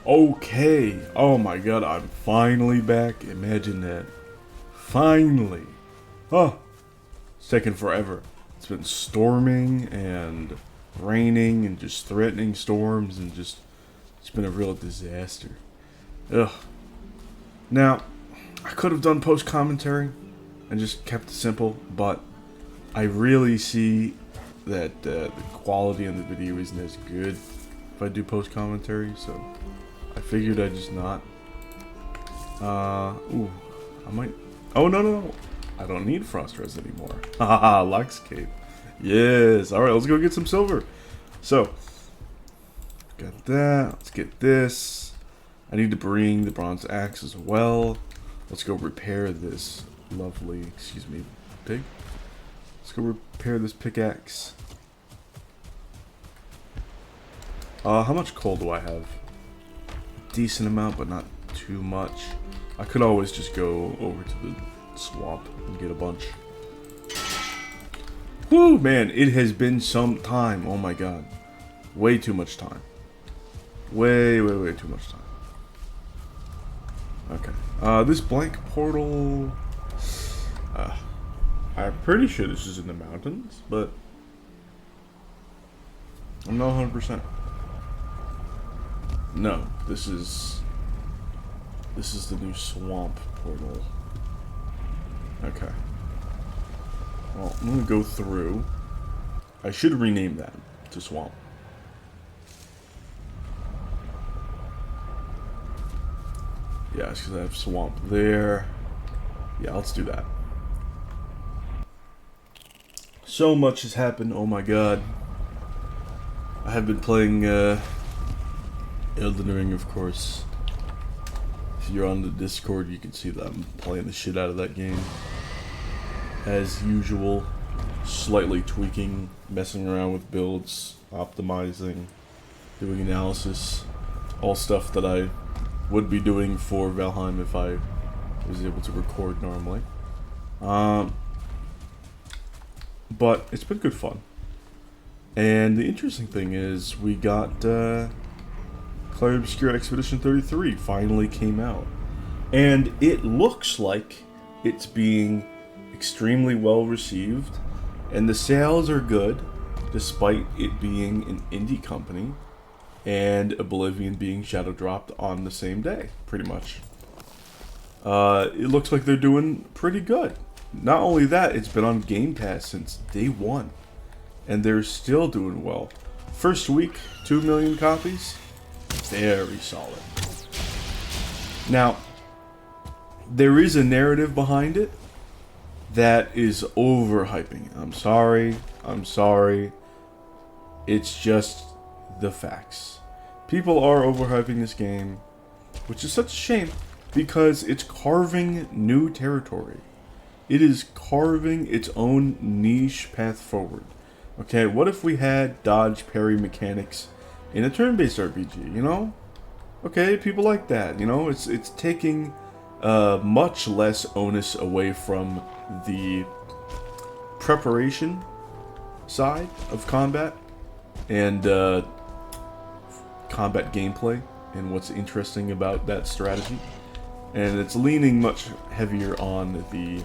Okay. Oh my god, I'm finally back. Imagine that. Finally. Oh, it's taken forever. It's been storming and raining and just threatening storms and just it's been a real disaster. Ugh. Now, I could have done post commentary and just kept it simple, but I really see that the quality on the video isn't as good if I do post commentary, so I figured I'd just not. Ooh, I might. Oh no! I don't need Frost Res anymore. Haha, Lux Cape. Yes. All right, let's go get some silver. So, got that. Let's get this. I need to bring the bronze axe as well. Let's go repair this lovely. Excuse me, pig. Let's go repair this pickaxe. How much coal do I have? Decent amount, but not too much. I could always just go over to the swamp and get a bunch. Whoo, man, it has been some time. Oh my god. Way too much time. Way too much time. Okay. This blank portal... I'm pretty sure this is in the mountains, but... I'm not 100%. No, this is the new swamp portal. Okay. Well, I'm gonna go through. I should rename that to swamp. Yeah, because I have swamp there. Yeah, let's do that. So much has happened. Oh my god. I have been playing Elden Ring, of course. If you're on the Discord, you can see that I'm playing the shit out of that game. As usual, slightly tweaking, messing around with builds, optimizing, doing analysis. All stuff that I would be doing for Valheim if I was able to record normally. But it's been good fun. And the interesting thing is, we got Clair Obscura Expedition 33 finally came out. And it looks like it's being extremely well received. And the sales are good, despite it being an indie company. And Oblivion being shadow dropped on the same day, pretty much. It looks like they're doing pretty good. Not only that, it's been on Game Pass since day one. And they're still doing well. First week, 2 million copies. Very solid. Now, there is a narrative behind it that is overhyping. I'm sorry. It's just the facts. People are overhyping this game, which is such a shame because it's carving new territory. It is carving its own niche path forward. Okay, what if we had dodge parry mechanics in a turn-based RPG, you know? Okay, people like that, you know? It's taking much less onus away from the preparation side of combat and combat gameplay and what's interesting about that strategy. And it's leaning much heavier on the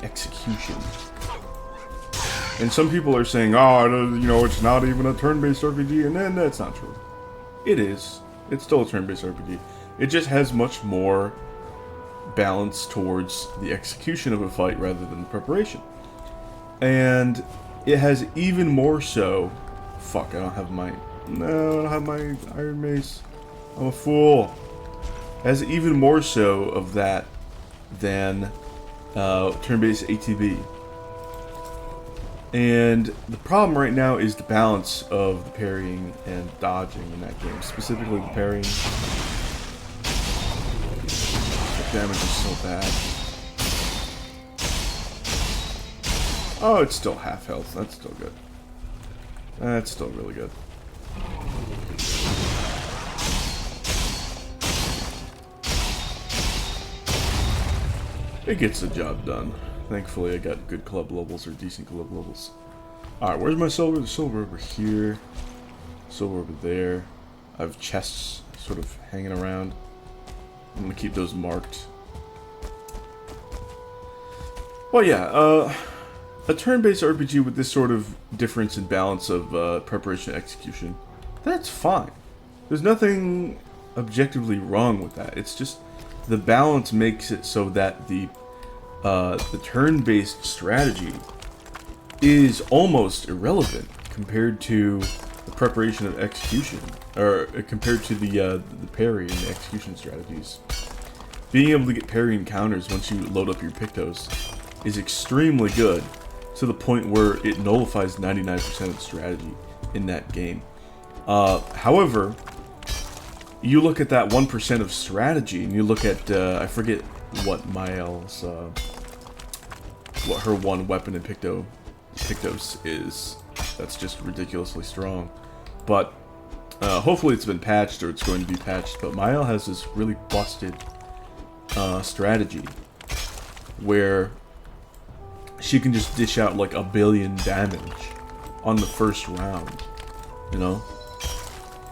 execution. And some people are saying, oh, you know, it's not even a turn-based RPG, and then that's not true. It is. It's still a turn-based RPG. It just has much more balance towards the execution of a fight rather than preparation. And it has even more so... Fuck, I don't have my Iron Mace. I'm a fool. It has even more so of that than turn-based ATB. And the problem right now is the balance of the parrying and dodging in that game. Specifically the parrying. The damage is so bad. Oh, it's still half health. That's still good. That's still really good. It gets the job done. Thankfully, I got good club levels or decent club levels. Alright, where's my silver? The silver over here. So over there, I have chests sort of hanging around. I'm gonna keep those marked. Well, yeah, a turn-based RPG with this sort of difference in balance of preparation and execution, that's fine. There's nothing objectively wrong with that. It's just the balance makes it so that the turn-based strategy is almost irrelevant compared to the preparation of execution, or compared to the parry and the execution strategies. Being able to get parry encounters once you load up your Pictos is extremely good, to the point where it nullifies 99% of the strategy in that game. However, you look at that 1% of strategy, and you look at, I forget what Mael's, what her one weapon in Pictos is. That's just ridiculously strong. But, hopefully it's been patched, or it's going to be patched, but Mael has this really busted, strategy, where she can just dish out like 1 billion damage on the first round, you know?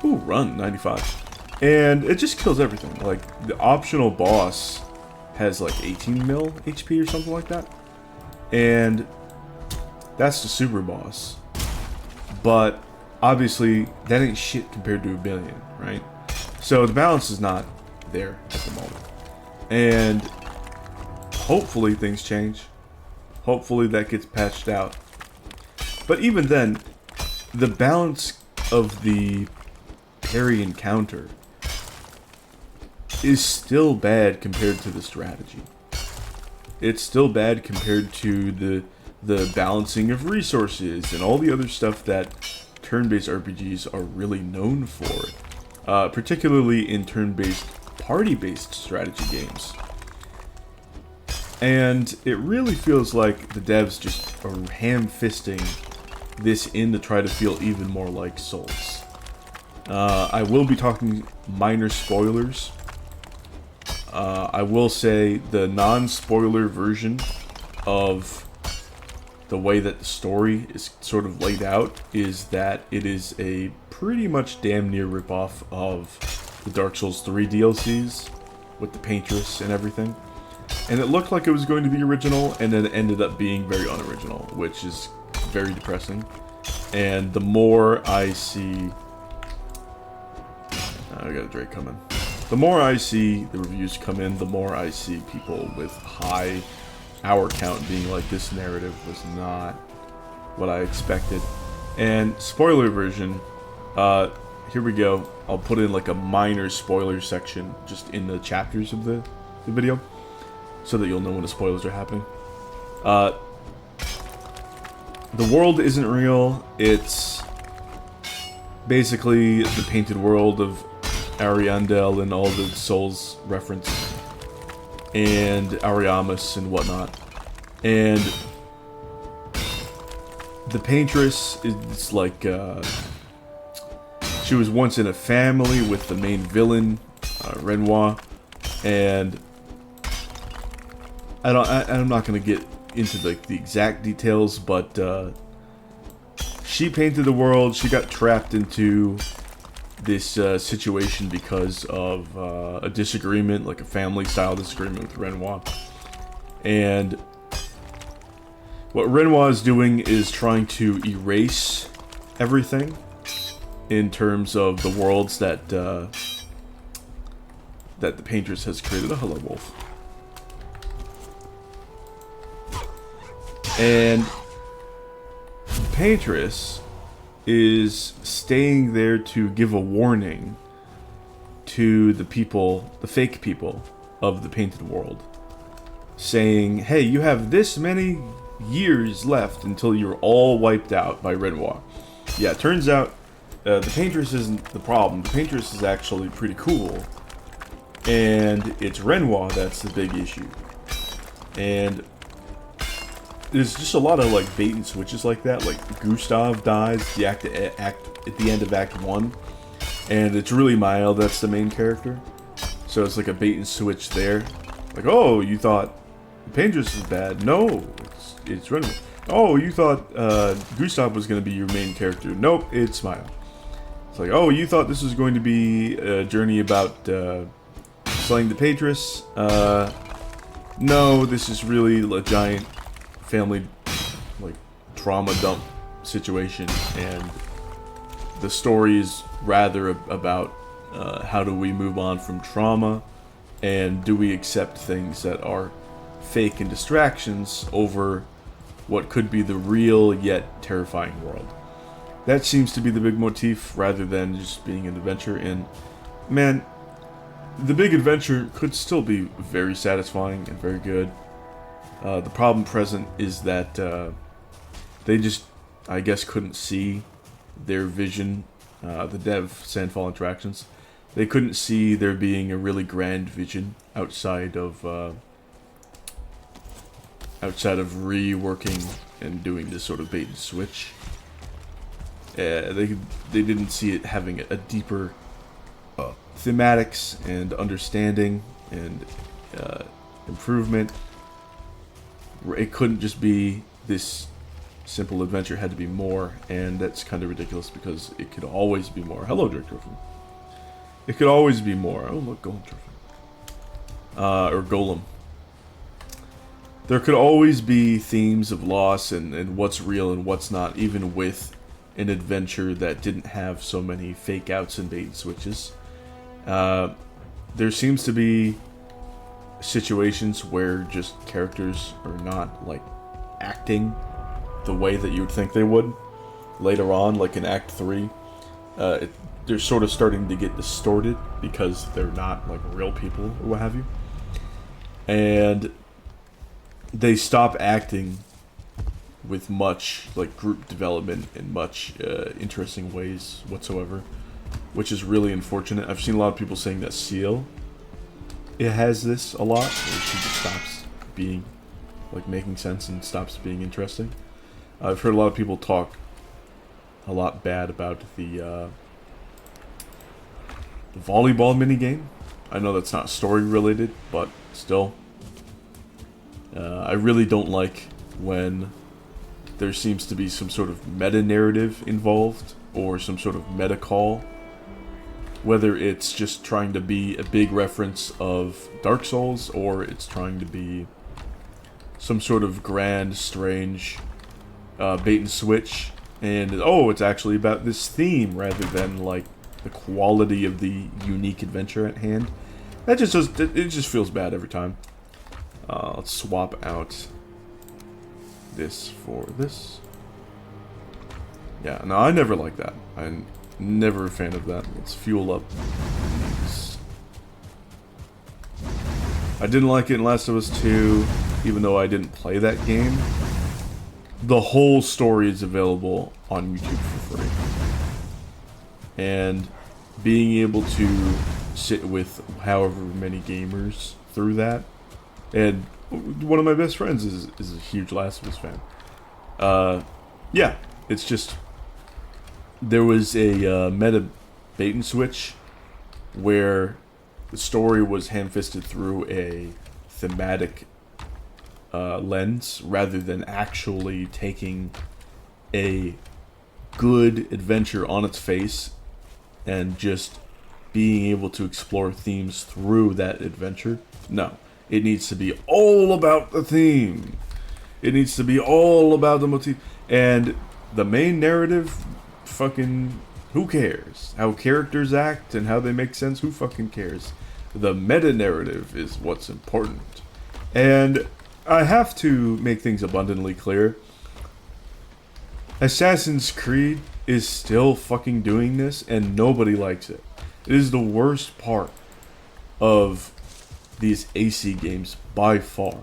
Ooh, run, 95. And it just kills everything. Like, the optional boss has like 18 mil HP or something like that. And that's the super boss. But obviously, that ain't shit compared to 1 billion, right? So the balance is not there at the moment. And hopefully things change. Hopefully that gets patched out. But even then, the balance of the parry encounter is still bad compared to the strategy. It's still bad compared to the balancing of resources and all the other stuff that turn-based RPGs are really known for. Particularly in turn-based, party-based strategy games. And it really feels like the devs just are ham-fisting this in to try to feel even more like Souls. I will be talking minor spoilers. I will say the non-spoiler version of the way that the story is sort of laid out is that it is a pretty much damn near ripoff of the Dark Souls 3 DLCs with the Paintress and everything. And it looked like it was going to be original, and then it ended up being very unoriginal, which is very depressing. And the more I see... I got a Drake coming. The more I see the reviews come in, the more I see people with high hour count being like, this narrative was not what I expected. And spoiler version, here we go. I'll put in like a minor spoiler section just in the chapters of the video, so that you'll know when the spoilers are happening. The world isn't real. It's basically the painted world of Ariandel and all the Souls reference, and Ariamis and whatnot. And the Paintress is like, she was once in a family with the main villain, Renoir, and I'm not gonna get into the exact details, but she painted the world. She got trapped into this situation because of a disagreement, like a family-style disagreement with Renoir. And what Renoir is doing is trying to erase everything in terms of the worlds that that the Paintress has created. Oh, hello, Wolf. And the Paintress is staying there to give a warning to the people, the fake people of the painted world, saying, hey, you have this many years left until you're all wiped out by Renoir. Yeah, it turns out the Paintress isn't the problem. The Paintress is actually pretty cool, and it's Renoir that's the big issue. And there's just a lot of like bait and switches like that. Like Gustav dies at the end of Act 1, and it's really Mael that's the main character. So it's like a bait and switch there. Like, oh, you thought Paintress is bad? No, it's Renoir. Oh, you thought Gustav was going to be your main character? Nope, it's Mael. It's like, oh, you thought this was going to be a journey about slaying the Patris. No, this is really a giant family, like, trauma dump situation, and the story is rather about how do we move on from trauma, and do we accept things that are fake and distractions over what could be the real yet terrifying world. That seems to be the big motif rather than just being an adventure. And man, the big adventure could still be very satisfying and very good. The problem present is that they just, I guess, couldn't see their vision. The dev, Sandfall Interactions, they couldn't see there being a really grand vision outside of reworking and doing this sort of bait and switch. They didn't see it having a deeper thematics and understanding and improvement. It couldn't just be this simple adventure, it had to be more, and that's kind of ridiculous because it could always be more. Hello, Dirk Trophy. It could always be more. Oh, look, Golem Trophy. Or Golem. There could always be themes of loss and what's real and what's not, even with an adventure that didn't have so many fake outs and bait and switches. There seems to be situations where just characters are not, like, acting the way that you would think they would later on, like in Act 3. They're sort of starting to get distorted because they're not, like, real people or what have you. And they stop acting with much, like, group development in much interesting ways whatsoever, which is really unfortunate. I've seen a lot of people saying that Seal, it has this a lot, where she just stops being, like, making sense and stops being interesting. I've heard a lot of people talk a lot bad about the volleyball minigame. I know that's not story related, but still. I really don't like when there seems to be some sort of meta-narrative involved, or some sort of meta-call. Whether it's just trying to be a big reference of Dark Souls, or it's trying to be some sort of grand, strange bait and switch, and oh, it's actually about this theme rather than, like, the quality of the unique adventure at hand. That it just feels bad every time. Let's swap out this for this. Yeah, no, I never like that. I'm never a fan of that. Let's fuel up these. I didn't like it in Last of Us 2, even though I didn't play that game. The whole story is available on YouTube for free. And being able to sit with however many gamers through that, and one of my best friends is a huge Last of Us fan. Yeah, it's just, there was a meta bait and switch where the story was ham-fisted through a thematic lens rather than actually taking a good adventure on its face and just being able to explore themes through that adventure. No, it needs to be all about the theme. It needs to be all about the motif. And the main narrative, fucking, who cares? How characters act and how they make sense, who fucking cares? The meta-narrative is what's important. And I have to make things abundantly clear. Assassin's Creed is still fucking doing this, and nobody likes it. It is the worst part of these AC games by far.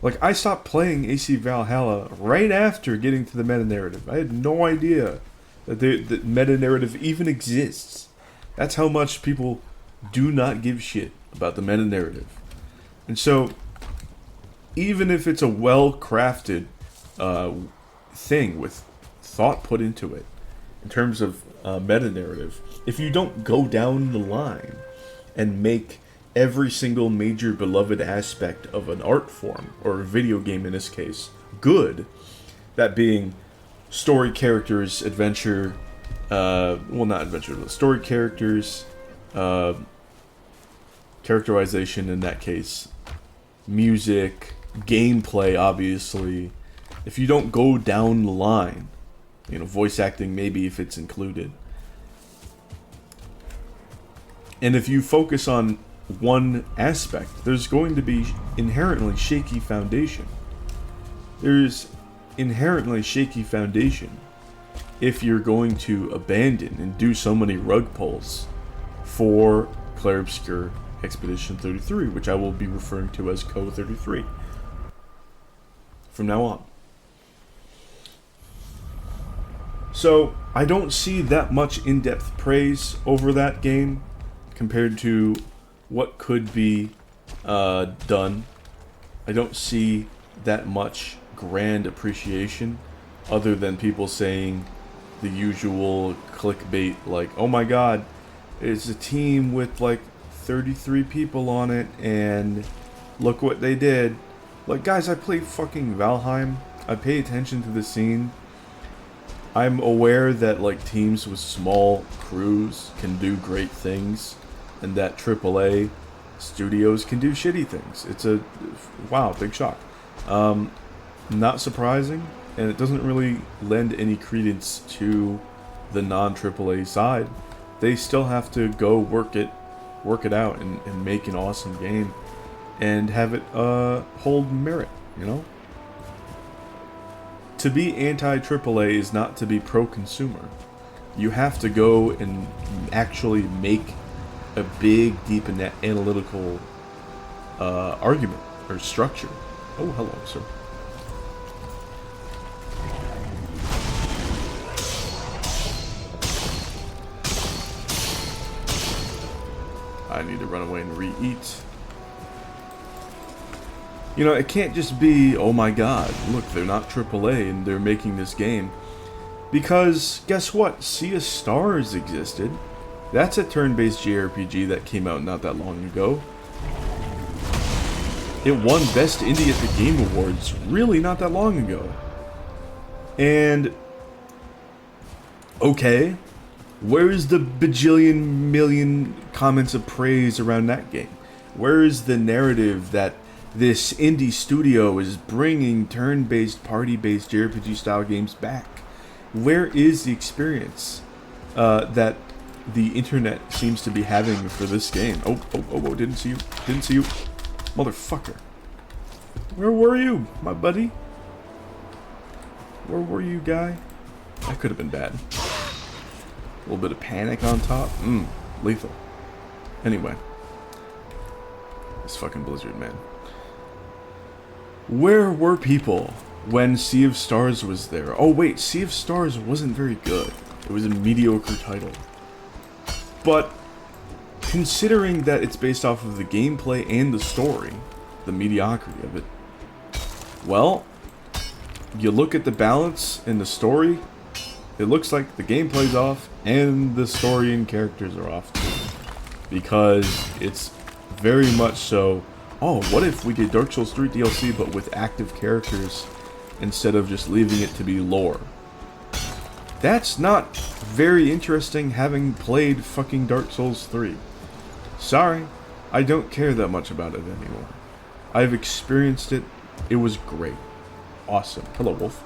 Like, I stopped playing AC Valhalla right after getting to the meta-narrative. I had no idea that the meta-narrative even exists. That's how much people do not give shit about the meta-narrative. And so, even if it's a well-crafted thing with thought put into it, in terms of meta-narrative, if you don't go down the line and make every single major beloved aspect of an art form, or a video game in this case, good, that being story, characters, adventure, well, not adventure, but story characters, characterization in that case, music, gameplay, obviously. If you don't go down the line, voice acting maybe if it's included. And if you focus on one aspect, there's going to be inherently shaky foundation. There's inherently shaky foundation if you're going to abandon and do so many rug pulls for Clair Obscur Expedition 33, which I will be referring to as Co 33 from now on. So I don't see that much in-depth praise over that game compared to what could be done. I don't see that much grand appreciation other than people saying the usual clickbait like, oh my god, it's a team with like 33 people on it and look what they did. Like, guys, I play fucking Valheim. I pay attention to the scene. I'm aware that like teams with small crews can do great things and that AAA studios can do shitty things. It's a wow, big shock. Not surprising, and it doesn't really lend any credence to the non-AAA side. They still have to go work it out and make an awesome game and have it hold merit, To be anti-AAA is not to be pro-consumer. You have to go and actually make a big, deep, and analytical argument or structure. Oh, hello, sir. I need to run away and re-eat. It can't just be, oh my god, look, they're not AAA and they're making this game. Because, guess what? Sea of Stars existed. That's a turn-based JRPG that came out not that long ago. It won Best Indie at the Game Awards really not that long ago. And, okay, where's the bajillion million comments of praise around that game? Where is the narrative that this indie studio is bringing turn-based, party-based JRPG style games back? Where is the experience that the internet seems to be having for this game? Oh, didn't see you. Motherfucker. Where were you, my buddy? Where were you, guy? That could have been bad. A little bit of panic on top. Lethal. Anyway. This fucking Blizzard, man. Where were people when Sea of Stars was there? Oh wait, Sea of Stars wasn't very good. It was a mediocre title. But considering that it's based off of the gameplay and the story, the mediocrity of it, well, you look at the balance in the story, it looks like the gameplay's off and the story and characters are off too. Because it's very much so, oh, what if we did Dark Souls 3 DLC but with active characters instead of just leaving it to be lore? That's not very interesting, having played fucking Dark Souls 3. Sorry, I don't care that much about it anymore. I've experienced it. It was great. Awesome. Hello, Wolf.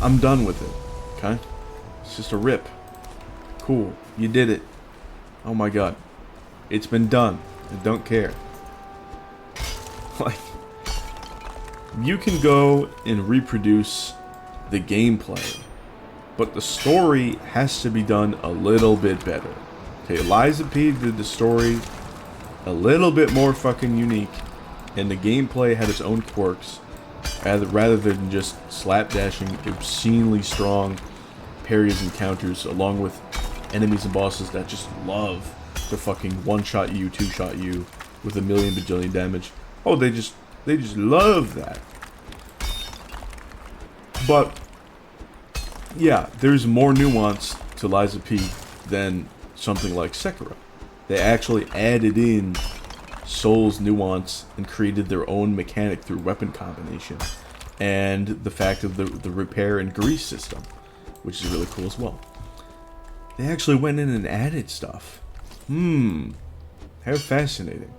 I'm done with it. Okay? It's just a rip. Cool. You did it. Oh my god. It's been done. I don't care. Like, you can go and reproduce the gameplay, but the story has to be done a little bit better. Okay, Liza P did the story a little bit more fucking unique, and the gameplay had its own quirks, rather than just slapdashing obscenely strong parries and counters, along with enemies and bosses that just love to fucking one-shot you, two-shot you with a million bajillion damage. Oh, they just love that. But yeah, there's more nuance to Liza P than something like Sekiro. They actually added in Souls nuance and created their own mechanic through weapon combination. and the fact of the repair and grease system, which is really cool as well. They actually went in and added stuff. How fascinating.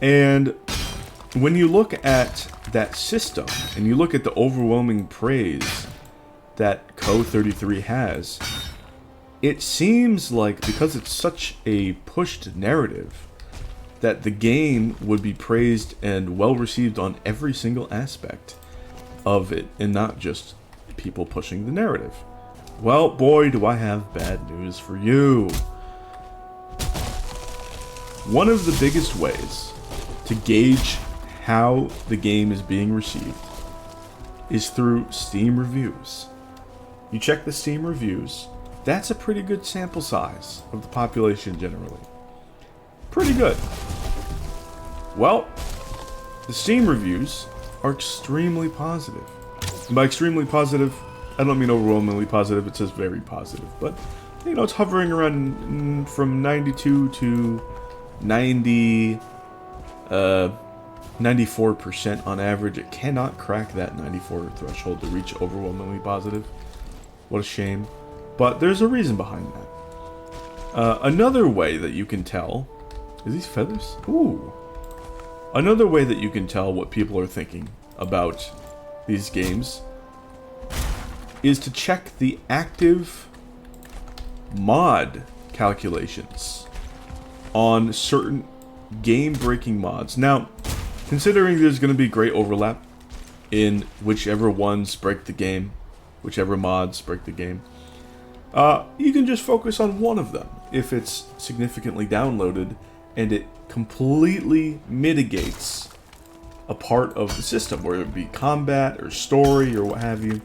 And when you look at that system, and you look at the overwhelming praise that Co33 has, it seems like, because it's such a pushed narrative, that the game would be praised and well received on every single aspect of it, and not just people pushing the narrative. Well, boy, do I have bad news for you. One of the biggest ways to gauge how the game is being received is through Steam reviews. You check the Steam reviews, that's a pretty good sample size of the population generally. Pretty good. Well, the Steam reviews are extremely positive. And by extremely positive, I don't mean overwhelmingly positive, it says very positive. But, you know, it's hovering around from 92 to 94% on average. It cannot crack that 94 threshold to reach overwhelmingly positive. What a shame. But there's a reason behind that. Another way that you can tell... Is these feathers? Ooh. Another way that you can tell what people are thinking about these games is to check the active mod calculations on certain game-breaking mods. Now, considering there's going to be great overlap in whichever ones break the game, whichever mods break the game, you can just focus on one of them if it's significantly downloaded and it completely mitigates a part of the system, whether it be combat or story or what have you.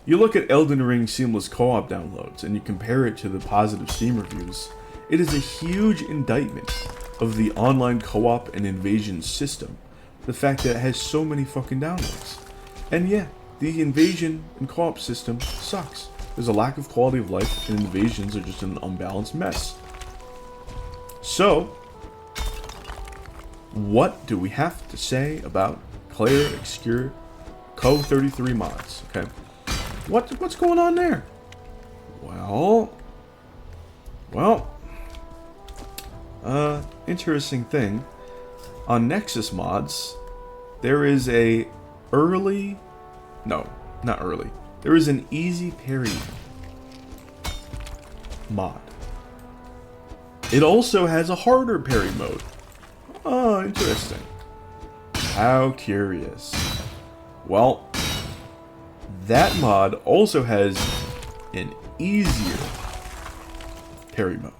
You look at Elden Ring Seamless Co-op downloads and you compare it to the positive Steam reviews, it is a huge indictment of the online co-op and invasion system. The fact that it has so many fucking downloads. And yeah, the invasion and co-op system sucks. There's a lack of quality of life and invasions are just an unbalanced mess. So, what do we have to say about Claire Obscure Co33 mods? Okay. What's going on there? Well, interesting thing. On Nexus mods, there is a early... No, not early. There is an easy parry mod. It also has a harder parry mode. Oh, interesting. How curious. Well, that mod also has an easier parry mode.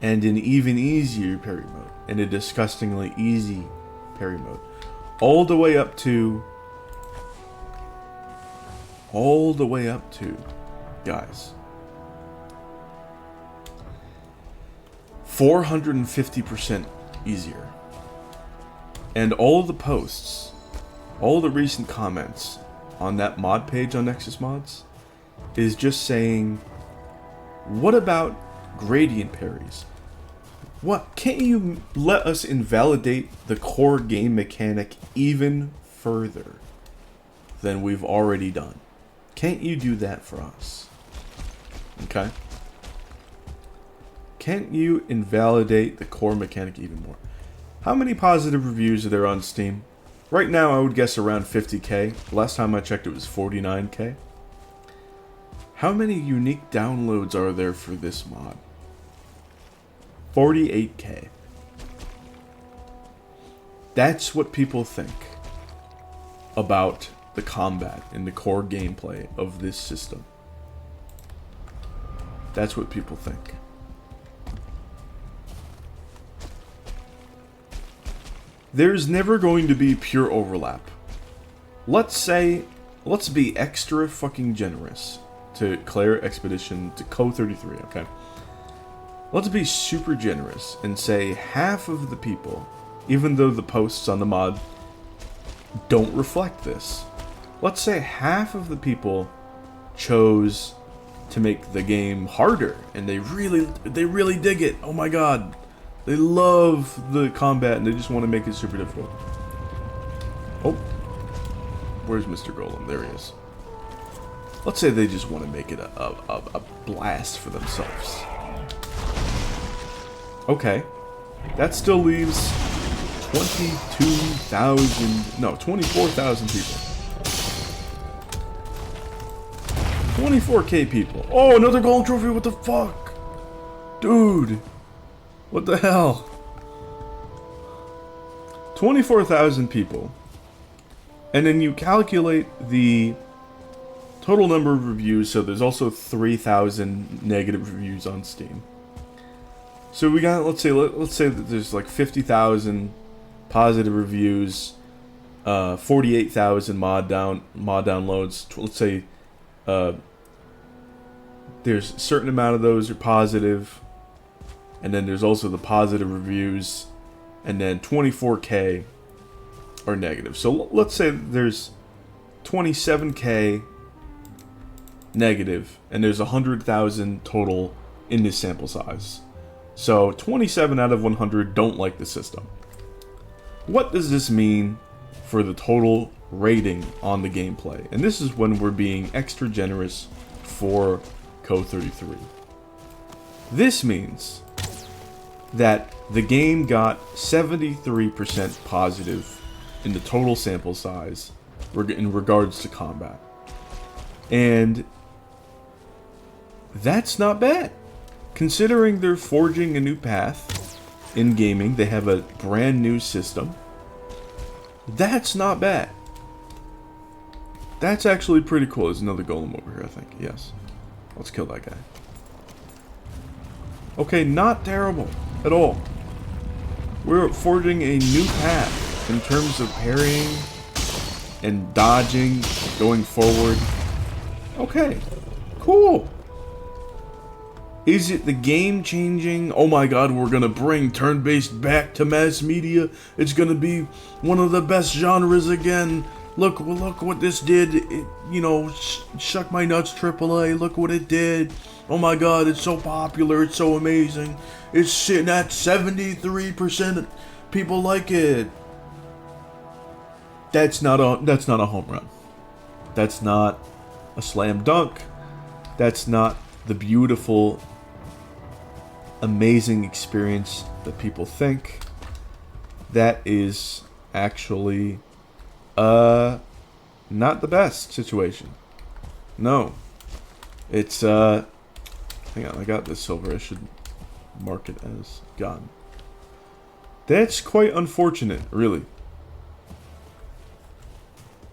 And an even easier parry mode. And a disgustingly easy parry mode. All the way up to, guys, 450% easier. And all the posts, all the recent comments on that mod page on Nexus Mods is just saying, what about gradient parries? What? Can't you let us invalidate the core game mechanic even further than we've already done? Can't you do that for us? Okay? Can't you invalidate the core mechanic even more? How many positive reviews are there on Steam? Right now I would guess around 50k. Last time I checked it was 49k. How many unique downloads are there for this mod? 48k. That's what people think about the combat and the core gameplay of this system. That's what people think. There's never going to be pure overlap. Let's be extra fucking generous to Claire Expedition, to Co33, okay? Let's be super generous and say half of the people, even though the posts on the mod don't reflect this, let's say half of the people chose to make the game harder and they really dig it. Oh my god. They love the combat and they just want to make it super difficult. Where's Mr. Golem? There he is. Let's say they just want to make it a blast for themselves. Okay. That still leaves 24,000 people. 24k people. Oh, another Golem trophy, what the fuck? Dude. What the hell? 24,000 people. And then you calculate the total number of reviews, so there's also 3,000 negative reviews on Steam. So we got, let's say that there's like 50,000 positive reviews, 48,000 mod downloads. Let's say there's a certain amount of those are positive, and then there's also the positive reviews, and then 24k are negative. So let's say there's 27k negative, and there's 100,000 total in this sample size. So 27 out of 100 don't like the system. What does this mean for the total rating on the gameplay? And this is when we're being extra generous for Co33. This means that the game got 73% positive in the total sample size in regards to combat. And that's not bad. Considering they're forging a new path in gaming, they have a brand new system. That's not bad. That's actually pretty cool. There's another golem over here, I think. Yes. Let's kill that guy. Okay, not terrible at all. We're forging a new path in terms of parrying and dodging, going forward. Okay, cool. Is it the game changing? Oh my god, we're gonna bring turn-based back to mass media. It's gonna be one of the best genres again. Look what this did. It, shuck my nuts, AAA. Look what it did. Oh my god, it's so popular. It's so amazing. It's sitting at 73%. People like it. That's not a home run. That's not a slam dunk. That's not the beautiful, amazing experience that people think. That is actually not the best situation. No. It's hang on, I got this silver. I should mark it as gone. That's quite unfortunate, really.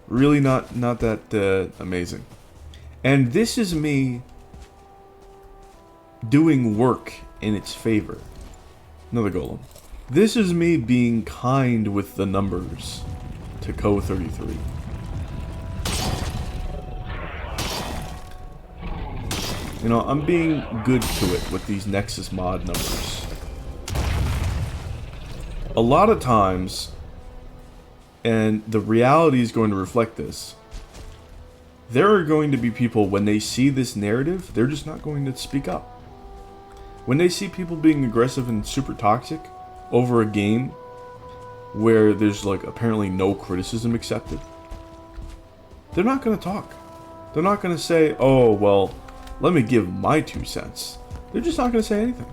Really not that amazing. And this is me doing work in its favor. Another golem. This is me being kind with the numbers to Co33. I'm being good to it with these Nexus mod numbers. A lot of times, and the reality is going to reflect this, there are going to be people, when they see this narrative, they're just not going to speak up. When they see people being aggressive and super toxic over a game where there's apparently no criticism accepted, they're not going to talk. They're not going to say, oh, well, let me give my 2 cents. They're just not going to say anything.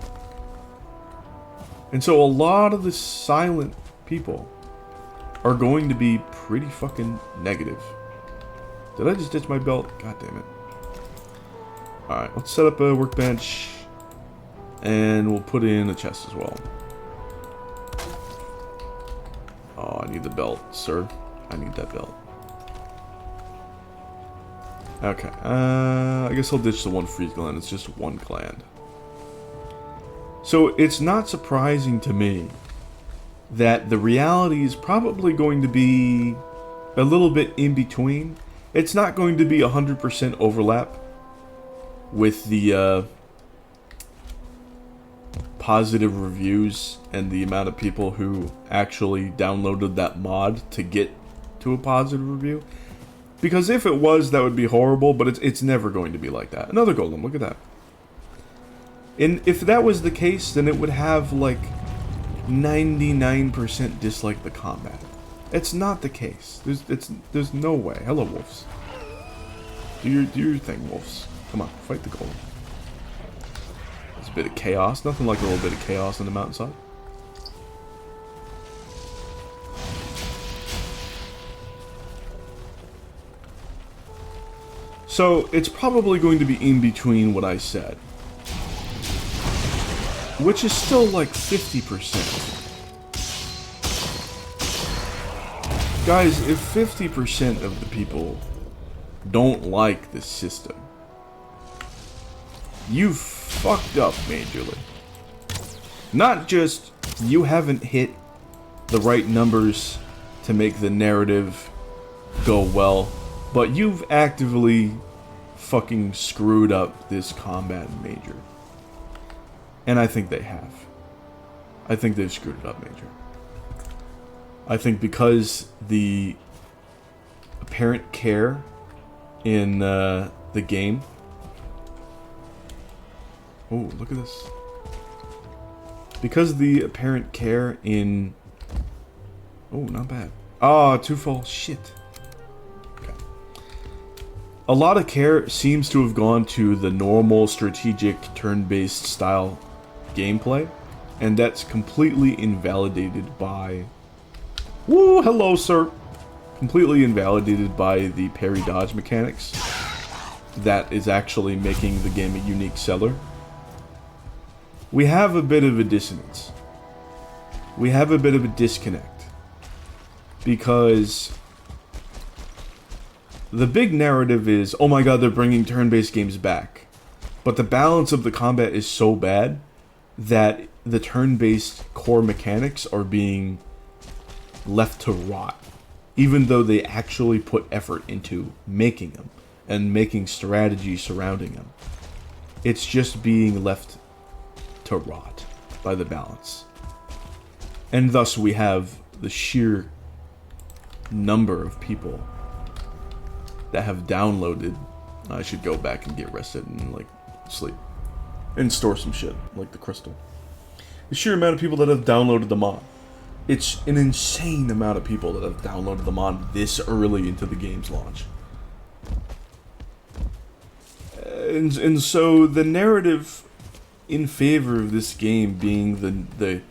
And so a lot of the silent people are going to be pretty fucking negative. Did I just ditch my belt? God damn it. Alright, let's set up a workbench. And we'll put in a chest as well. Oh, I need the belt, sir. I need that belt. Okay, I guess I'll ditch the one freeze gland. It's just one gland. So it's not surprising to me that the reality is probably going to be a little bit in between. It's not going to be 100% overlap with the positive reviews and the amount of people who actually downloaded that mod to get to a positive review. Because if it was, that would be horrible, but it's never going to be like that. Another golem, look at that. And if that was the case, then it would have 99% dislike the combat. It's not the case. There's no way. Hello, wolves. Do your thing, wolves. Come on, fight the golem. There's a bit of chaos. Nothing like a little bit of chaos on the mountainside. So, it's probably going to be in between what I said. Which is still like 50%. Guys, if 50% of the people don't like this system, you've fucked up majorly. Not just you haven't hit the right numbers to make the narrative go well, but you've actively fucking screwed up this combat major. And I think they have. I think they've screwed it up major. I think because the apparent care in the game... Oh, look at this. Because the apparent care in... Oh, not bad. Ah, two-fall. Shit. Okay. A lot of care seems to have gone to the normal strategic turn-based style gameplay, and that's completely invalidated by... Woo, hello, sir. Completely invalidated by the parry dodge mechanics. That is actually making the game a unique seller. We have a bit of a dissonance. We have a bit of a disconnect. Because the big narrative is, oh my god, they're bringing turn-based games back. But the balance of the combat is so bad that the turn-based core mechanics are being left to rot, even though they actually put effort into making them and making strategy surrounding them. It's just being left to rot by the balance. And thus we have the sheer number of people that have downloaded. I should go back and get rested and like sleep and store some shit like the crystal. The sheer amount of people that have downloaded the mod. It's an insane amount of people that have downloaded the mod this early into the game's launch. And so the narrative in favor of this game being the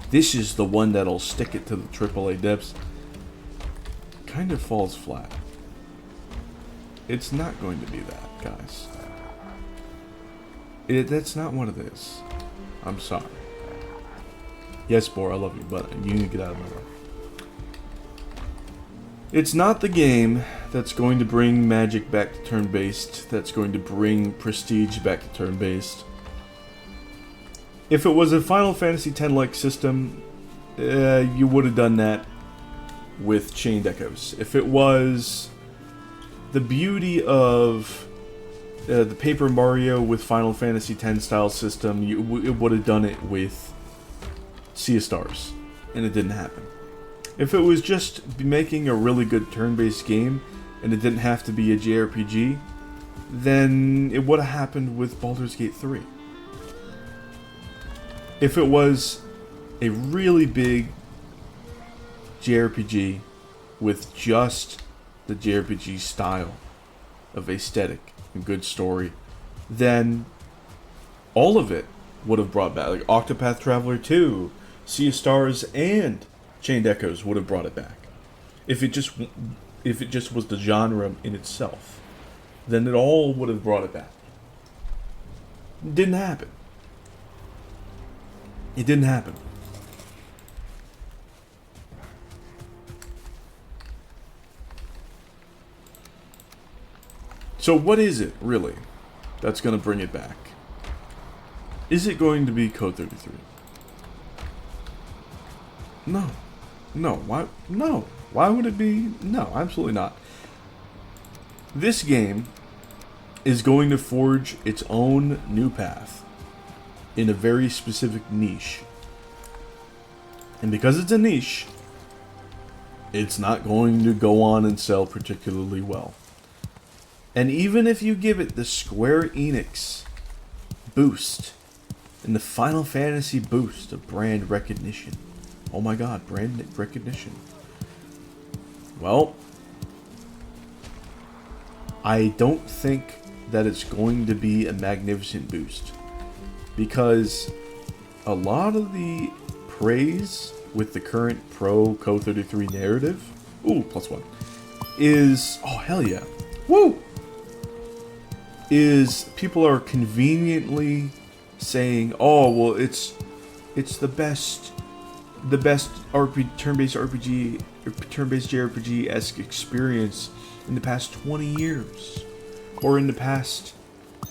this is the one that'll stick it to the AAA depths kind of falls flat. It's not going to be that, guys. That's not what it is. I'm sorry. Yes, Bor, I love you, but you need to get out of my way. It's not the game that's going to bring Magic back to turn-based, that's going to bring Prestige back to turn-based. If it was a Final Fantasy X-like system, you would have done that with Chained Echoes. If it was the beauty of the Paper Mario with Final Fantasy X style system, it would have done it with Sea of Stars, and it didn't happen. If it was just making a really good turn-based game, and it didn't have to be a JRPG, then it would have happened with Baldur's Gate 3. If it was a really big JRPG with just the JRPG style of aesthetic and good story, then all of it would have brought back, like Octopath Traveler 2, Sea of Stars, and Chained Echoes would have brought it back. If it just was the genre in itself, then it all would have brought it back. It didn't happen. It didn't happen. So what is it, really, that's going to bring it back? Is it going to be Code 33? No. No. Why? No. Why would it be? No, absolutely not. This game is going to forge its own new path in a very specific niche. And because it's a niche, it's not going to go on and sell particularly well. And even if you give it the Square Enix boost and the Final Fantasy boost of brand recognition, oh my god, brand recognition. Well, I don't think that it's going to be a magnificent boost, because a lot of the praise with the current Pro Co-33 narrative, ooh, +1, is, oh hell yeah, woo, is people are conveniently saying, oh well, it's the best turn-based RPG, or turn-based JRPG-esque experience in the past 20 years, or in the past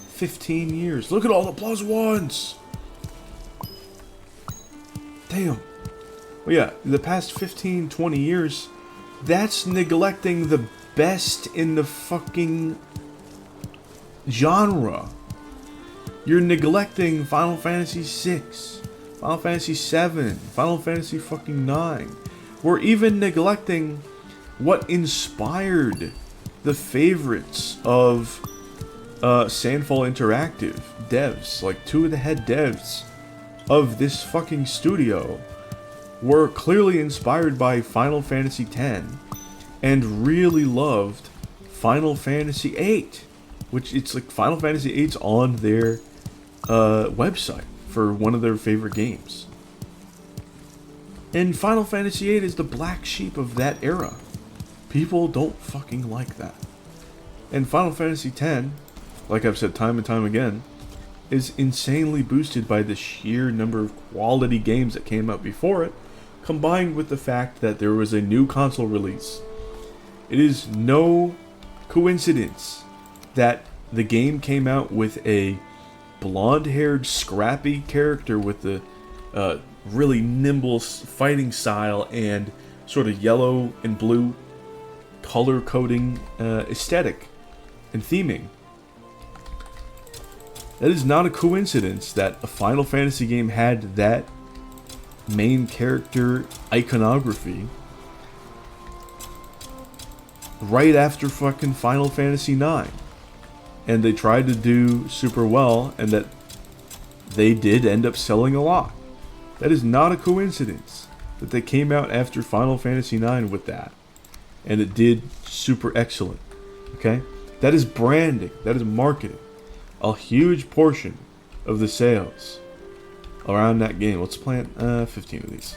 15 years. Look at all the +1s. Damn. Well, yeah, the past 15, 20 years, that's neglecting the best in the fucking genre. You're neglecting Final Fantasy VI, Final Fantasy VII, Final Fantasy fucking 9. We're even neglecting what inspired the favorites of Sandfall Interactive devs. Like, two of the head devs of this fucking studio were clearly inspired by Final Fantasy X and really loved Final Fantasy VIII, which it's like Final Fantasy VIII's on their website for one of their favorite games. And Final Fantasy VIII is the black sheep of that era. People don't fucking like that. And Final Fantasy X, like I've said time and time again, is insanely boosted by the sheer number of quality games that came out before it, combined with the fact that there was a new console release. It is no coincidence that the game came out with a blonde-haired, scrappy character with the really nimble fighting style and sort of yellow and blue color coding aesthetic and theming. That is not a coincidence that a Final Fantasy game had that main character iconography right after fucking Final Fantasy IX. And they tried to do super well, and that they did end up selling a lot. That is not a coincidence that they came out after Final Fantasy IX with that. And it did super excellent. Okay? That is branding. That is marketing. A huge portion of the sales around that game. Let's plant 15 of these.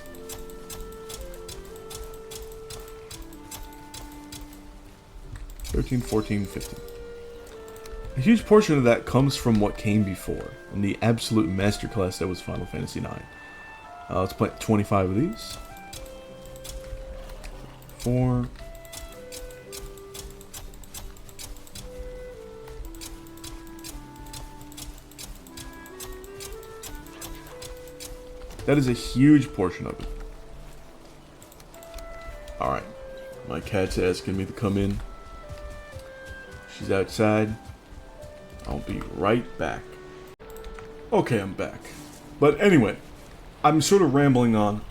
$13, $14, $15. A huge portion of that comes from what came before, and the absolute masterclass that was Final Fantasy IX. Let's plant 25 of these. 4. That is a huge portion of it. Alright. My cat's asking me to come in. She's outside. I'll be right back. Okay, I'm back. But anyway, I'm sort of rambling on.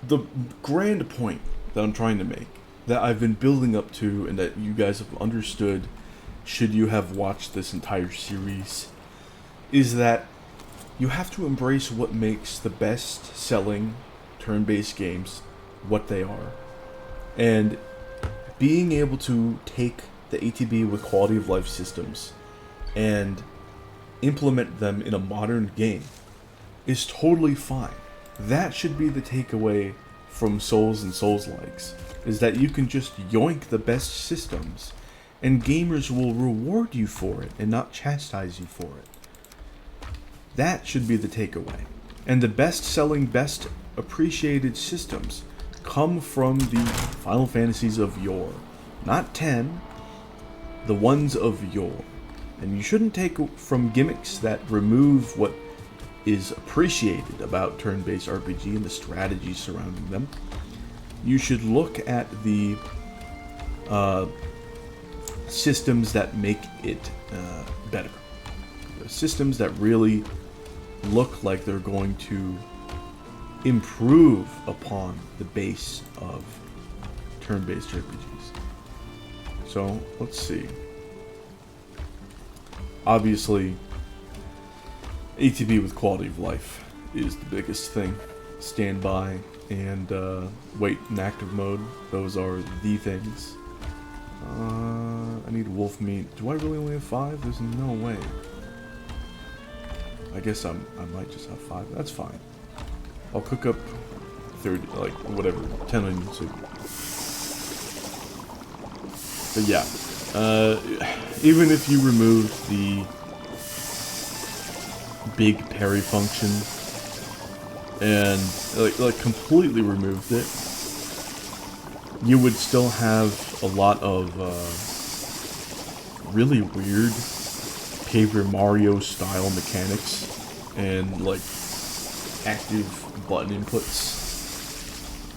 The grand point that I'm trying to make, that I've been building up to, and that you guys have understood should you have watched this entire series, is that you have to embrace what makes the best selling turn-based games what they are. And being able to take the ATB with quality of life systems and implement them in a modern game is totally fine. That should be the takeaway from Souls and Souls-likes, is that you can just yoink the best systems and gamers will reward you for it and not chastise you for it. That should be the takeaway. And the best-selling, best appreciated systems come from the Final Fantasies of yore. Not 10, the ones of yore. And you shouldn't take from gimmicks that remove what is appreciated about turn-based RPG and the strategies surrounding them. You should look at the systems that make it better. The systems that really look like they're going to improve upon the base of turn-based RPGs. So, let's see. Obviously, ATB with quality of life is the biggest thing. standby and wait in active mode. Those are the things. I need wolf meat. Do I really only have 5? There's no way. I guess I might just have 5. That's fine. I'll cook up 30, like whatever, 10 onion soup. But yeah, even if you remove the big parry function and like completely removed it, you would still have a lot of really weird Paper Mario style mechanics and like active button inputs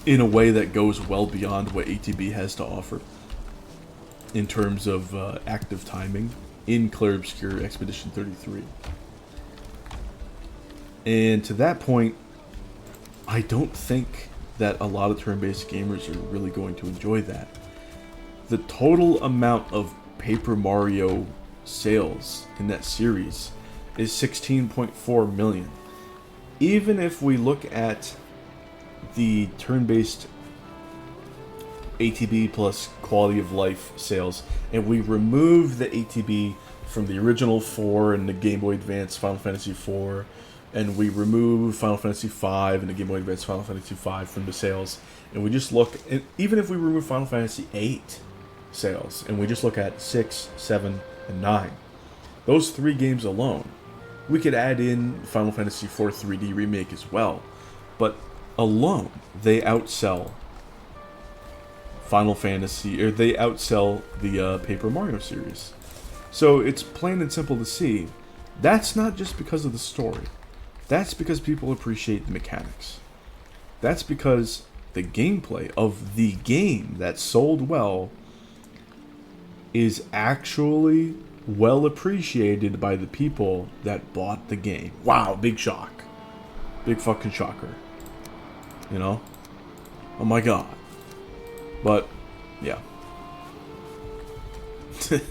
in a way that goes well beyond what ATB has to offer in terms of active timing in Clair Obscur Expedition 33. And to that point, I don't think that a lot of turn-based gamers are really going to enjoy that. The total amount of Paper Mario sales in that series is 16.4 million. Even if we look at the turn-based ATB plus quality of life sales, and we remove the ATB from the original 4 and the Game Boy Advance Final Fantasy 4, and we remove Final Fantasy 5 and the Game Boy Advance Final Fantasy 5 from the sales, and we just look, and even if we remove Final Fantasy 8 sales, and we just look at 6, 7, and 9, those 3 games alone, we could add in Final Fantasy 4 3D Remake as well, but alone, they outsell Final Fantasy, or they outsell the Paper Mario series. So it's plain and simple to see, that's not just because of the story. That's because people appreciate the mechanics. That's because the gameplay of the game that sold well is actually well appreciated by the people that bought the game. Wow, big shock. Big fucking shocker. You know? Oh my god. But, yeah. I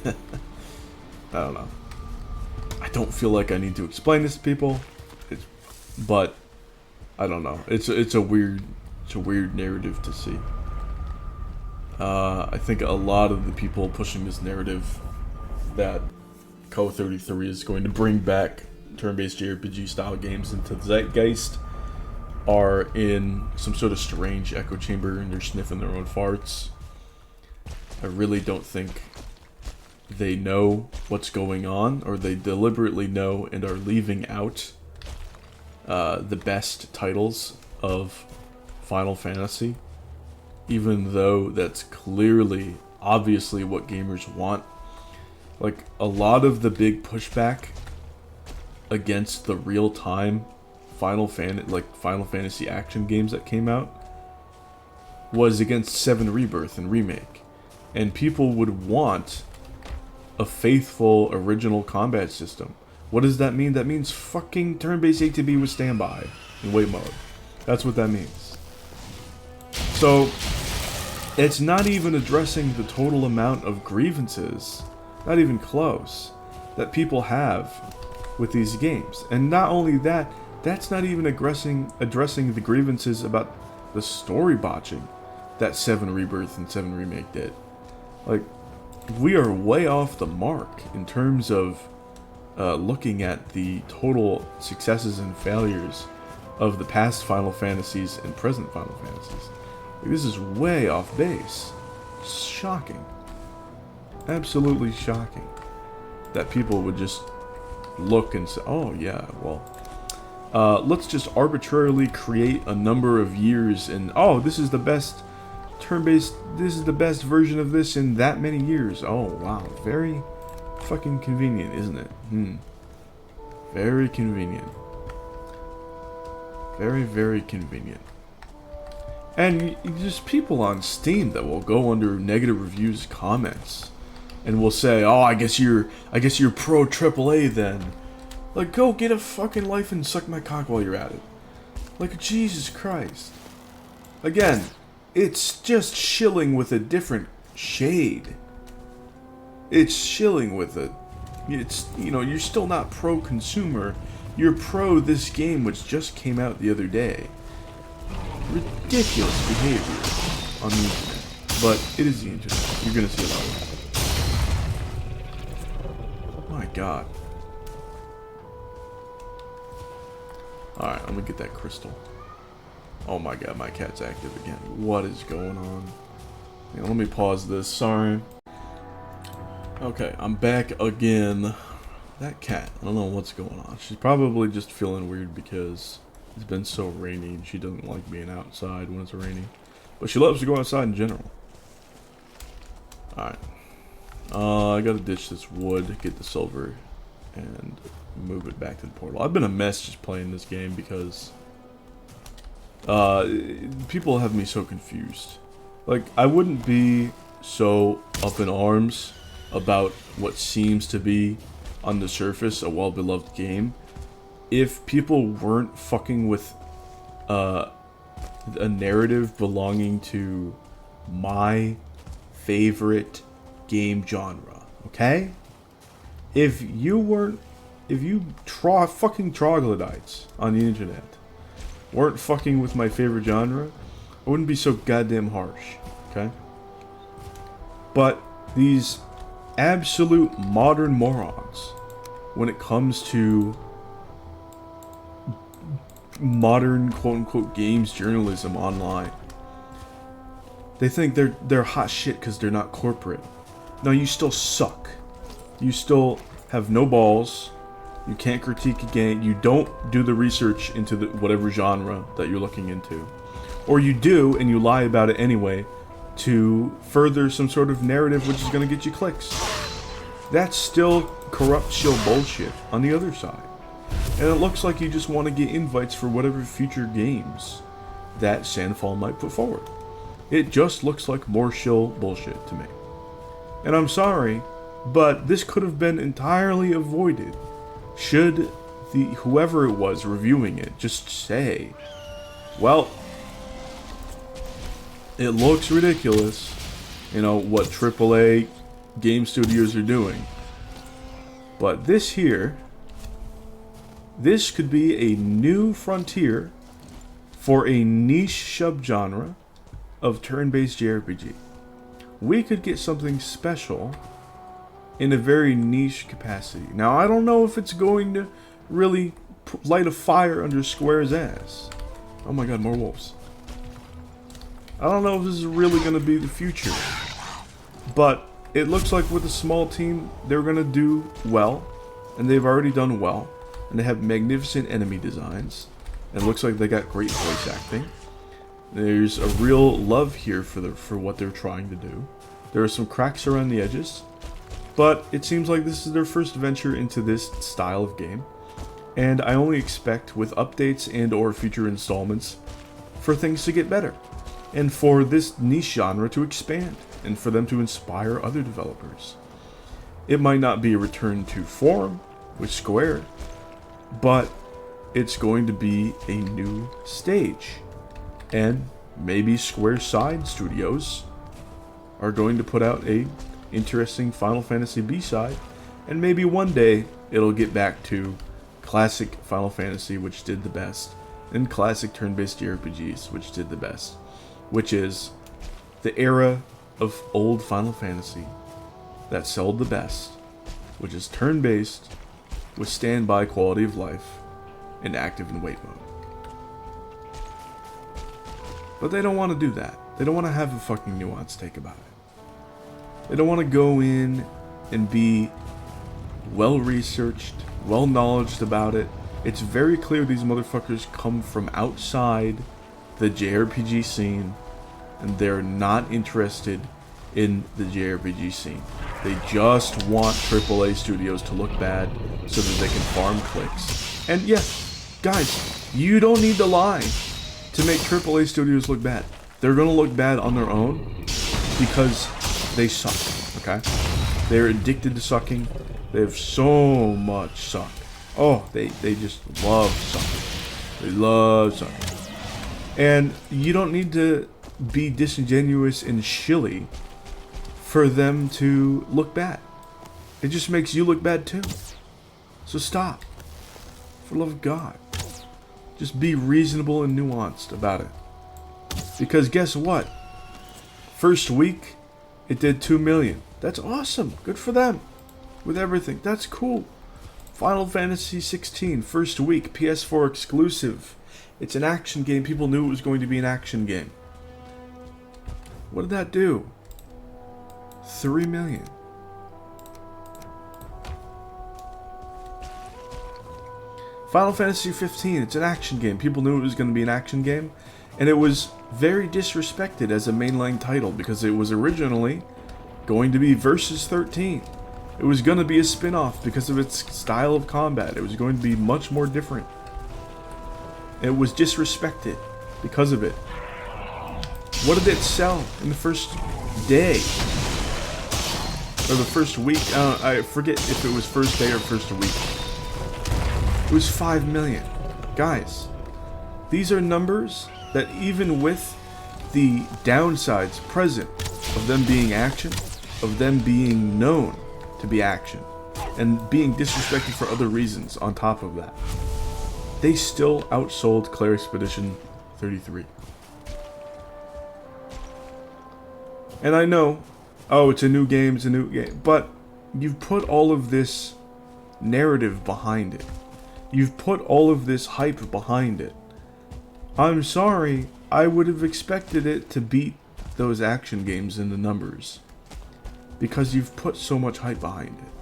don't know. I don't feel like I need to explain this to people. But I don't know. It's a weird narrative to see. I think a lot of the people pushing this narrative that Co33 is going to bring back turn-based JRPG style games into the zeitgeist are in some sort of strange echo chamber and they're sniffing their own farts. I really don't think they know what's going on, or they deliberately know and are leaving out the best titles of Final Fantasy, even though that's clearly, obviously what gamers want. Like, a lot of the big pushback against the real-time Final Fantasy action games that came out was against 7 Rebirth and Remake. And people would want a faithful original combat system. What does that mean? That means fucking turn-based ATB with standby in wait mode. That's what that means. So, it's not even addressing the total amount of grievances, not even close, that people have with these games. And not only that, that's not even addressing the grievances about the story botching that 7 Rebirth and 7 Remake did. Like, we are way off the mark in terms of looking at the total successes and failures of the past Final Fantasies and present Final Fantasies. Like, this is way off base. Shocking. Absolutely shocking. That people would just look and say, oh yeah, well, let's just arbitrarily create a number of years and, oh, this is the best turn-based, this is the best version of this in that many years. Oh, wow. Very fucking convenient, isn't it? Very convenient. Very, very convenient. And just people on Steam that will go under negative reviews comments and will say, oh, I guess you're pro AAA then. Like, go get a fucking life and suck my cock while you're at it. Like, Jesus Christ. Again, it's just shilling with a different shade. It's shilling with it. It's, you know, you're still not pro-consumer. You're pro this game which just came out the other day. ridiculous behavior on the internet. But it is the internet. You're gonna see a lot of it. My god. Alright, I'm gonna get that crystal. Oh my god, my cat's active again. What is going on? Yeah, let me pause this, sorry. Okay, I'm back again. That cat, I don't know what's going on. She's probably just feeling weird because it's been so rainy and she doesn't like being outside when it's raining. But she loves to go outside in general. Alright. I gotta ditch this wood, get the silver, and move it back to the portal. I've been a mess just playing this game because people have me so confused. Like, I wouldn't be so up in arms about what seems to be on the surface a well-beloved game if people weren't fucking with a narrative belonging to my favorite game genre, okay? If you fucking troglodytes on the internet weren't fucking with my favorite genre, I wouldn't be so goddamn harsh, okay? But these absolute modern morons, when it comes to modern quote-unquote games journalism online, they think they're hot shit because they're not corporate. No, you still suck. You still have no balls. You can't critique a game. You don't do the research into whatever genre that you're looking into. Or you do, and you lie about it anyway to further some sort of narrative which is going to get you clicks. That's still corrupt shill bullshit on the other side. And it looks like you just want to get invites for whatever future games that Sandfall might put forward. It just looks like more shill bullshit to me. And I'm sorry, but this could have been entirely avoided should whoever it was reviewing it just say, well, it looks ridiculous, you know, what AAA game studios are doing. But this here, this could be a new frontier for a niche subgenre of turn-based JRPG. We could get something special in a very niche capacity. Now, I don't know if it's going to really light a fire under Square's ass. Oh my god, more wolves. I don't know if this is really going to be the future. But it looks like with a small team, they're going to do well. And they've already done well. And they have magnificent enemy designs. And it looks like they got great voice acting. There's a real love here for what they're trying to do. There are some cracks around the edges. But it seems like this is their first venture into this style of game. And I only expect with updates and or future installments for things to get better. And for this niche genre to expand. And for them to inspire other developers. It might not be a return to form with Square. But it's going to be a new stage. And maybe Square side studios are going to put out a interesting Final Fantasy B-side, and maybe one day it'll get back to classic Final Fantasy, which did the best, and classic turn-based JRPGs, which did the best, which is the era of old Final Fantasy that sold the best, which is turn-based with standby quality of life and active and wait mode. But they don't want to do that. They don't want to have a fucking nuanced take about it. They don't want to go in and be well-researched, well-knowledged about it. It's very clear these motherfuckers come from outside the JRPG scene, and they're not interested in the JRPG scene. They just want AAA studios to look bad so that they can farm clicks. And yeah, guys, you don't need to lie to make AAA studios look bad. They're going to look bad on their own because they suck, okay? They're addicted to sucking. They have so much suck. Oh, they just love sucking. They love sucking. And you don't need to be disingenuous and shilly for them to look bad. It just makes you look bad too. So stop. For the love of God. Just be reasonable and nuanced about it. Because guess what? First week, it did 2 million. That's awesome. Good for them. With everything. That's cool. Final Fantasy 16, first week, PS4 exclusive. It's an action game. People knew it was going to be an action game. What did that do? 3 million. Final Fantasy 15, it's an action game. People knew it was going to be an action game. And it was very disrespected as a mainline title because it was originally going to be Versus 13. It was going to be a spin-off because of its style of combat. It was going to be much more different. It was disrespected because of it. What did it sell in the first day? Or the first week? I forget if it was first day or first week. It was 5 million. Guys, these are numbers that even with the downsides present of them being action, of them being known to be action, and being disrespected for other reasons on top of that, they still outsold Clair Expedition 33. And I know, oh, it's a new game, but you've put all of this narrative behind it. You've put all of this hype behind it. I'm sorry, I would have expected it to beat those action games in the numbers. Because you've put so much hype behind it.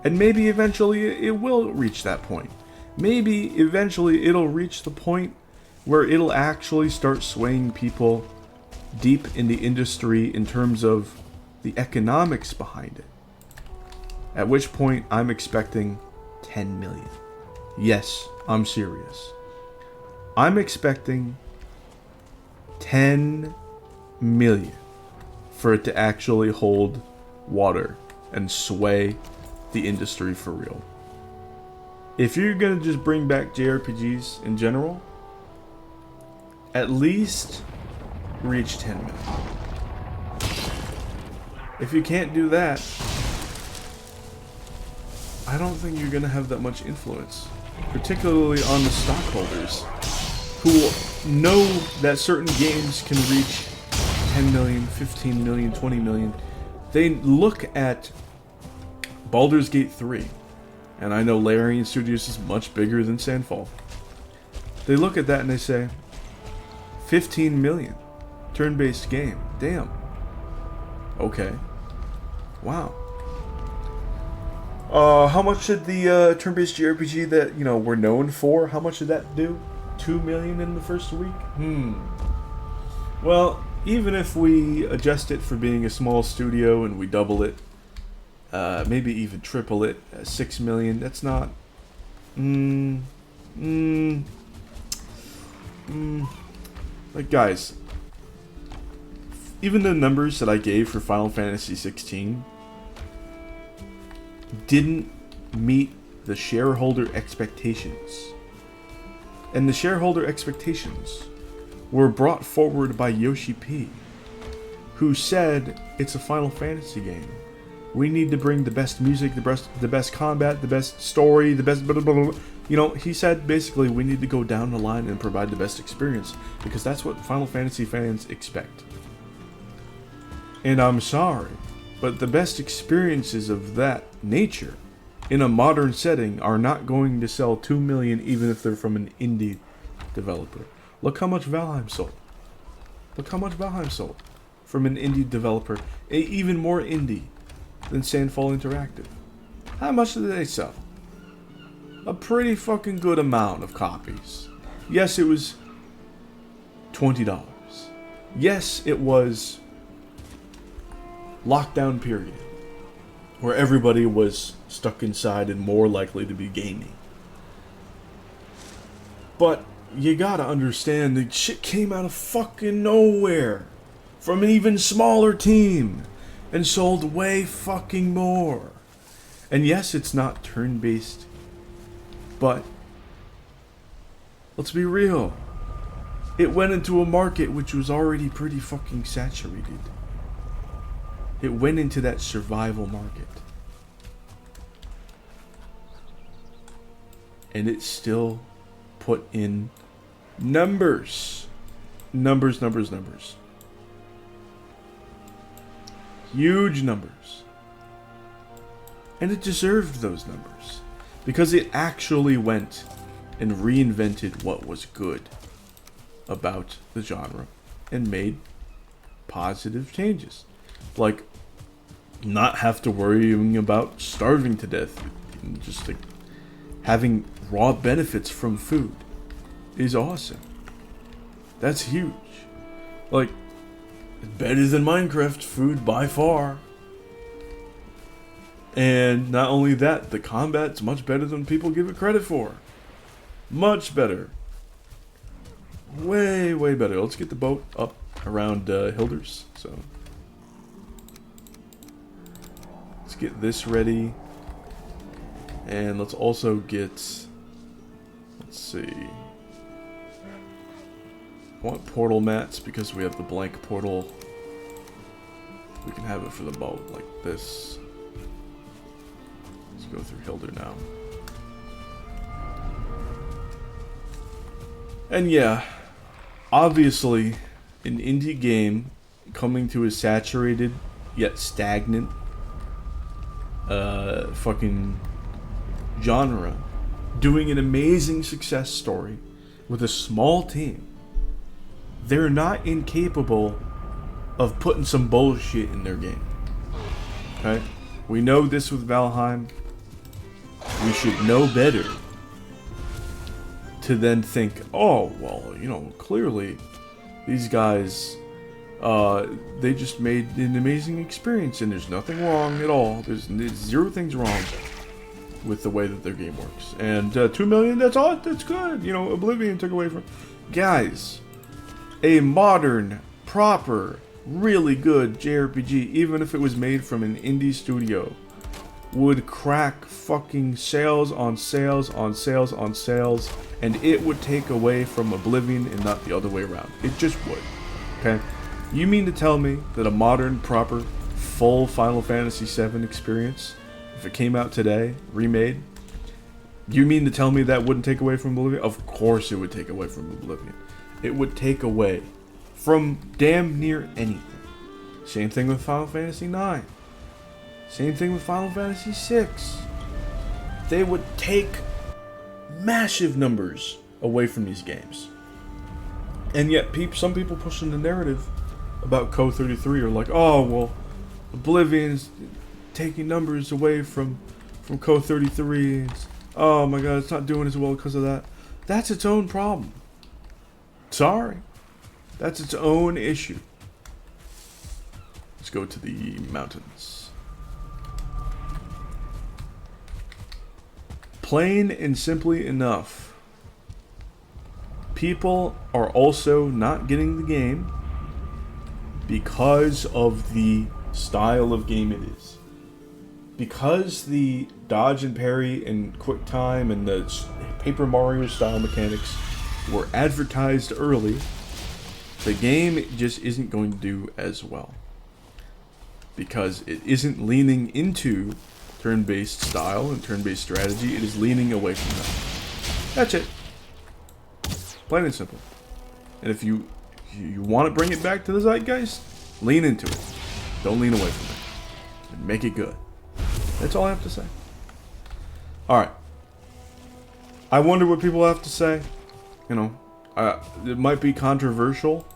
And maybe eventually it will reach that point. Maybe eventually it'll reach the point where it'll actually start swaying people deep in the industry in terms of the economics behind it. At which point I'm expecting 10 million. Yes, I'm serious. I'm expecting 10 million for it to actually hold water and sway the industry for real. If you're gonna just bring back JRPGs in general, at least reach 10 million. If you can't do that, I don't think you're gonna have that much influence, particularly on the stockholders who know that certain games can reach 10 million, 15 million, 20 million. They look at Baldur's Gate 3, and I know Larian Studios is much bigger than Sandfall. They look at that and they say, 15 million, turn-based game, damn. Okay, wow. How much did the turn-based JRPG that, we're known for, how much did that do? 2 million in the first week? Well, even if we adjust it for being a small studio and we double it, maybe even triple it, 6 million, that's not... Like, guys, even the numbers that I gave for Final Fantasy 16 didn't meet the shareholder expectations. And the shareholder expectations were brought forward by Yoshi P, who said it's a Final Fantasy game. We need to bring the best music, the best combat, the best story, the best blah, blah, blah, blah. He said basically we need to go down the line and provide the best experience because that's what Final Fantasy fans expect. And I'm sorry, but the best experiences of that nature in a modern setting are not going to sell 2 million even if they're from an indie developer. Look how much Valheim sold. Look how much Valheim sold from an indie developer, even more indie than Sandfall Interactive. How much did they sell? A pretty fucking good amount of copies. Yes, it was $20. Yes, it was lockdown period, where everybody was stuck inside and more likely to be gaming. But you gotta understand that shit came out of fucking nowhere from an even smaller team and sold way fucking more. And yes, it's not turn-based, but let's be real. It went into a market which was already pretty fucking saturated. It went into that survival market. And it still put in numbers. numbers, numbers, numbers. Huge numbers. And it deserved those numbers. Because it actually went and reinvented what was good about the genre. And made positive changes. Like, not have to worry about starving to death. Just like having raw benefits from food is awesome. That's huge. Like, better than Minecraft food by far. And not only that, the combat's much better than people give it credit for. Much better. Way, way better. Let's get the boat up around Hilders. So let's get this ready. And let's also get, let's see. I want portal mats because we have the blank portal. We can have it for the boat like this. Let's go through Hilder now. And yeah, obviously, an indie game coming to a saturated yet stagnant fucking genre, doing an amazing success story with a small team. They're not incapable of putting some bullshit in their game. Okay? We know this with Valheim. We should know better to then think, oh, well, you know, clearly these guys, they just made an amazing experience and there's nothing wrong at all. There's zero things wrong with the way that their game works. And 2 million, that's all, that's good. You know, Oblivion took away from... Guys, a modern, proper, really good JRPG, even if it was made from an indie studio, would crack fucking sales on sales on sales on sales, and it would take away from Oblivion and not the other way around. It just would. Okay? You mean to tell me that a modern, proper, full Final Fantasy VII experience, if it came out today, remade, you mean to tell me that wouldn't take away from Oblivion? Of course it would take away from Oblivion. It would take away from damn near anything. Same thing with Final Fantasy IX. Same thing with Final Fantasy VI. They would take massive numbers away from these games. And yet some people pushing the narrative about Code 33 are like, oh, well, Oblivion's taking numbers away from Code 33. Oh my god, it's not doing as well because of that. That's its own problem. Sorry. That's its own issue. Let's go to the mountains. Plain and simply enough, people are also not getting the game because of the style of game it is. Because the dodge and parry and quick time and the Paper Mario style mechanics were advertised early, the game just isn't going to do as well. Because it isn't leaning into turn-based style and turn-based strategy, it is leaning away from that. That's it. Plain and simple. And if you want to bring it back to the zeitgeist, lean into it. Don't lean away from it. And make it good. That's all I have to say. Alright. I wonder what people have to say. You know, it might be controversial,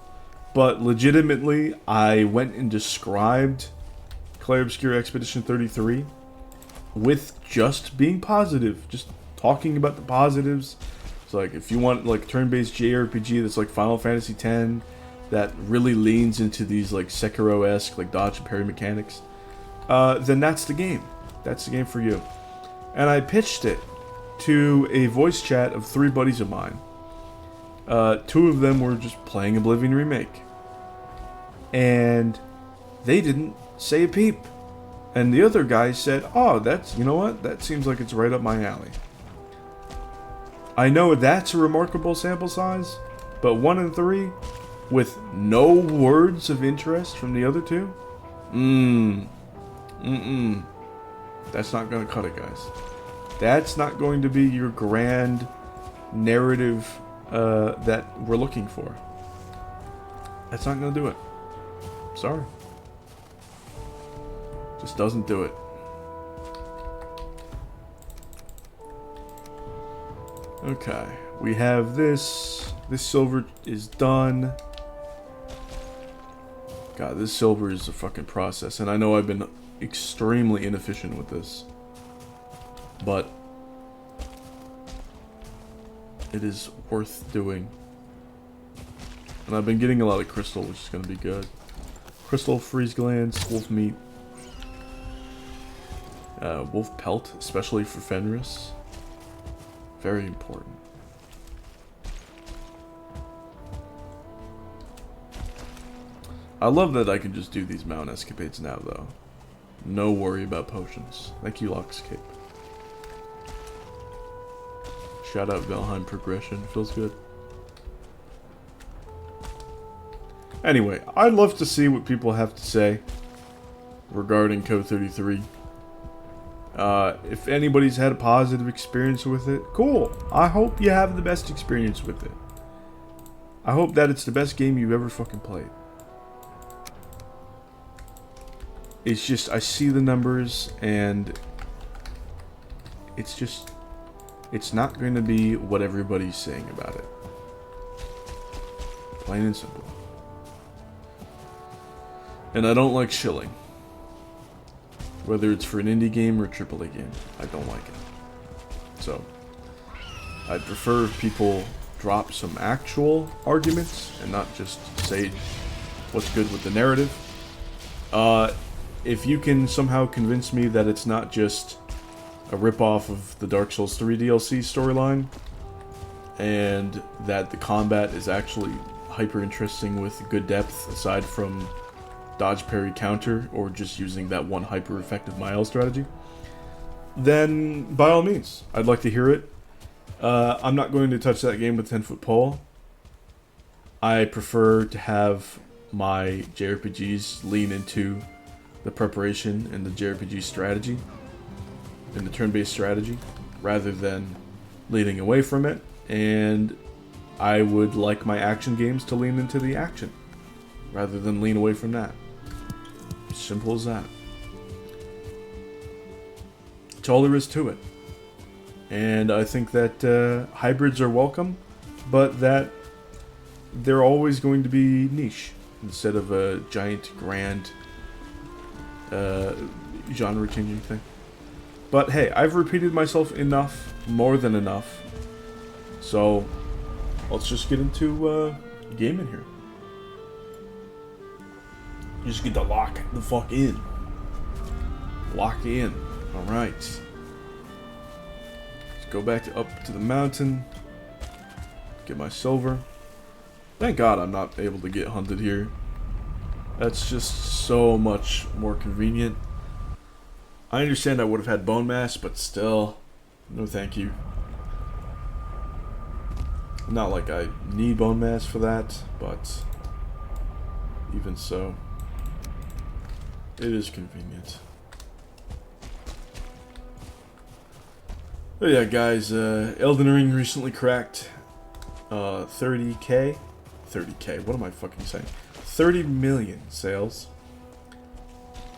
but legitimately, I went and described Clair Obscur Expedition 33 with just being positive, just talking about the positives. It's like, if you want like turn-based JRPG that's like Final Fantasy X, that really leans into these like Sekiro-esque like dodge and parry mechanics, then that's the game. That's the game for you. And I pitched it to a voice chat of 3 buddies of mine. 2 of them were just playing Oblivion Remake. And they didn't say a peep. And the other guy said, oh, you know what? That seems like it's right up my alley. I know that's a remarkable sample size, but 1 and 3 with no words of interest from the other 2? That's not going to cut it, guys. That's not going to be your grand narrative that we're looking for. That's not gonna do it. Sorry. Just doesn't do it. Okay, we have this. This silver is done. God, this silver is a fucking process, and I know I've been extremely inefficient with this, but it is worth doing. And I've been getting a lot of crystal, which is going to be good. Crystal, freeze glands, wolf meat, wolf pelt, especially for Fenris. Very important. I love that I can just do these mountain escapades now, though. No worry about potions. Thank you, Locke's Cape. Shout out Valheim progression. Feels good. Anyway, I'd love to see what people have to say regarding Code 33. If anybody's had a positive experience with it, cool. I hope you have the best experience with it. I hope that it's the best game you've ever fucking played. It's just, I see the numbers, and it's just, it's not going to be what everybody's saying about it. Plain and simple. And I don't like shilling. Whether it's for an indie game or a AAA game, I don't like it. So, I'd prefer if people drop some actual arguments and not just say what's good with the narrative. If you can somehow convince me that it's not just a ripoff of the Dark Souls 3 DLC storyline, and that the combat is actually hyper interesting with good depth aside from dodge, parry, counter, or just using that one hyper effective Mael strategy, then by all means, I'd like to hear it. I'm not going to touch that game with 10-foot pole. I prefer to have my JRPGs lean into the preparation and the JRPG strategy and the turn-based strategy rather than leaning away from it, and I would like my action games to lean into the action rather than lean away from that. Simple as that. That's all there is to it. And I think that hybrids are welcome, but that they're always going to be niche instead of a giant, grand, genre-changing thing. But hey, I've repeated myself enough, more than enough. So let's just get into gaming here. You just get to lock the fuck in. Lock in. Alright. Let's go back up to the mountain. Get my silver. Thank God I'm not able to get hunted here. That's just so much more convenient. I understand I would have had bone mass, but still, no thank you. Not like I need bone mass for that, but even so, it is convenient. But yeah, guys, Elden Ring recently cracked 30K. 30K, what am I fucking saying? 30 million sales.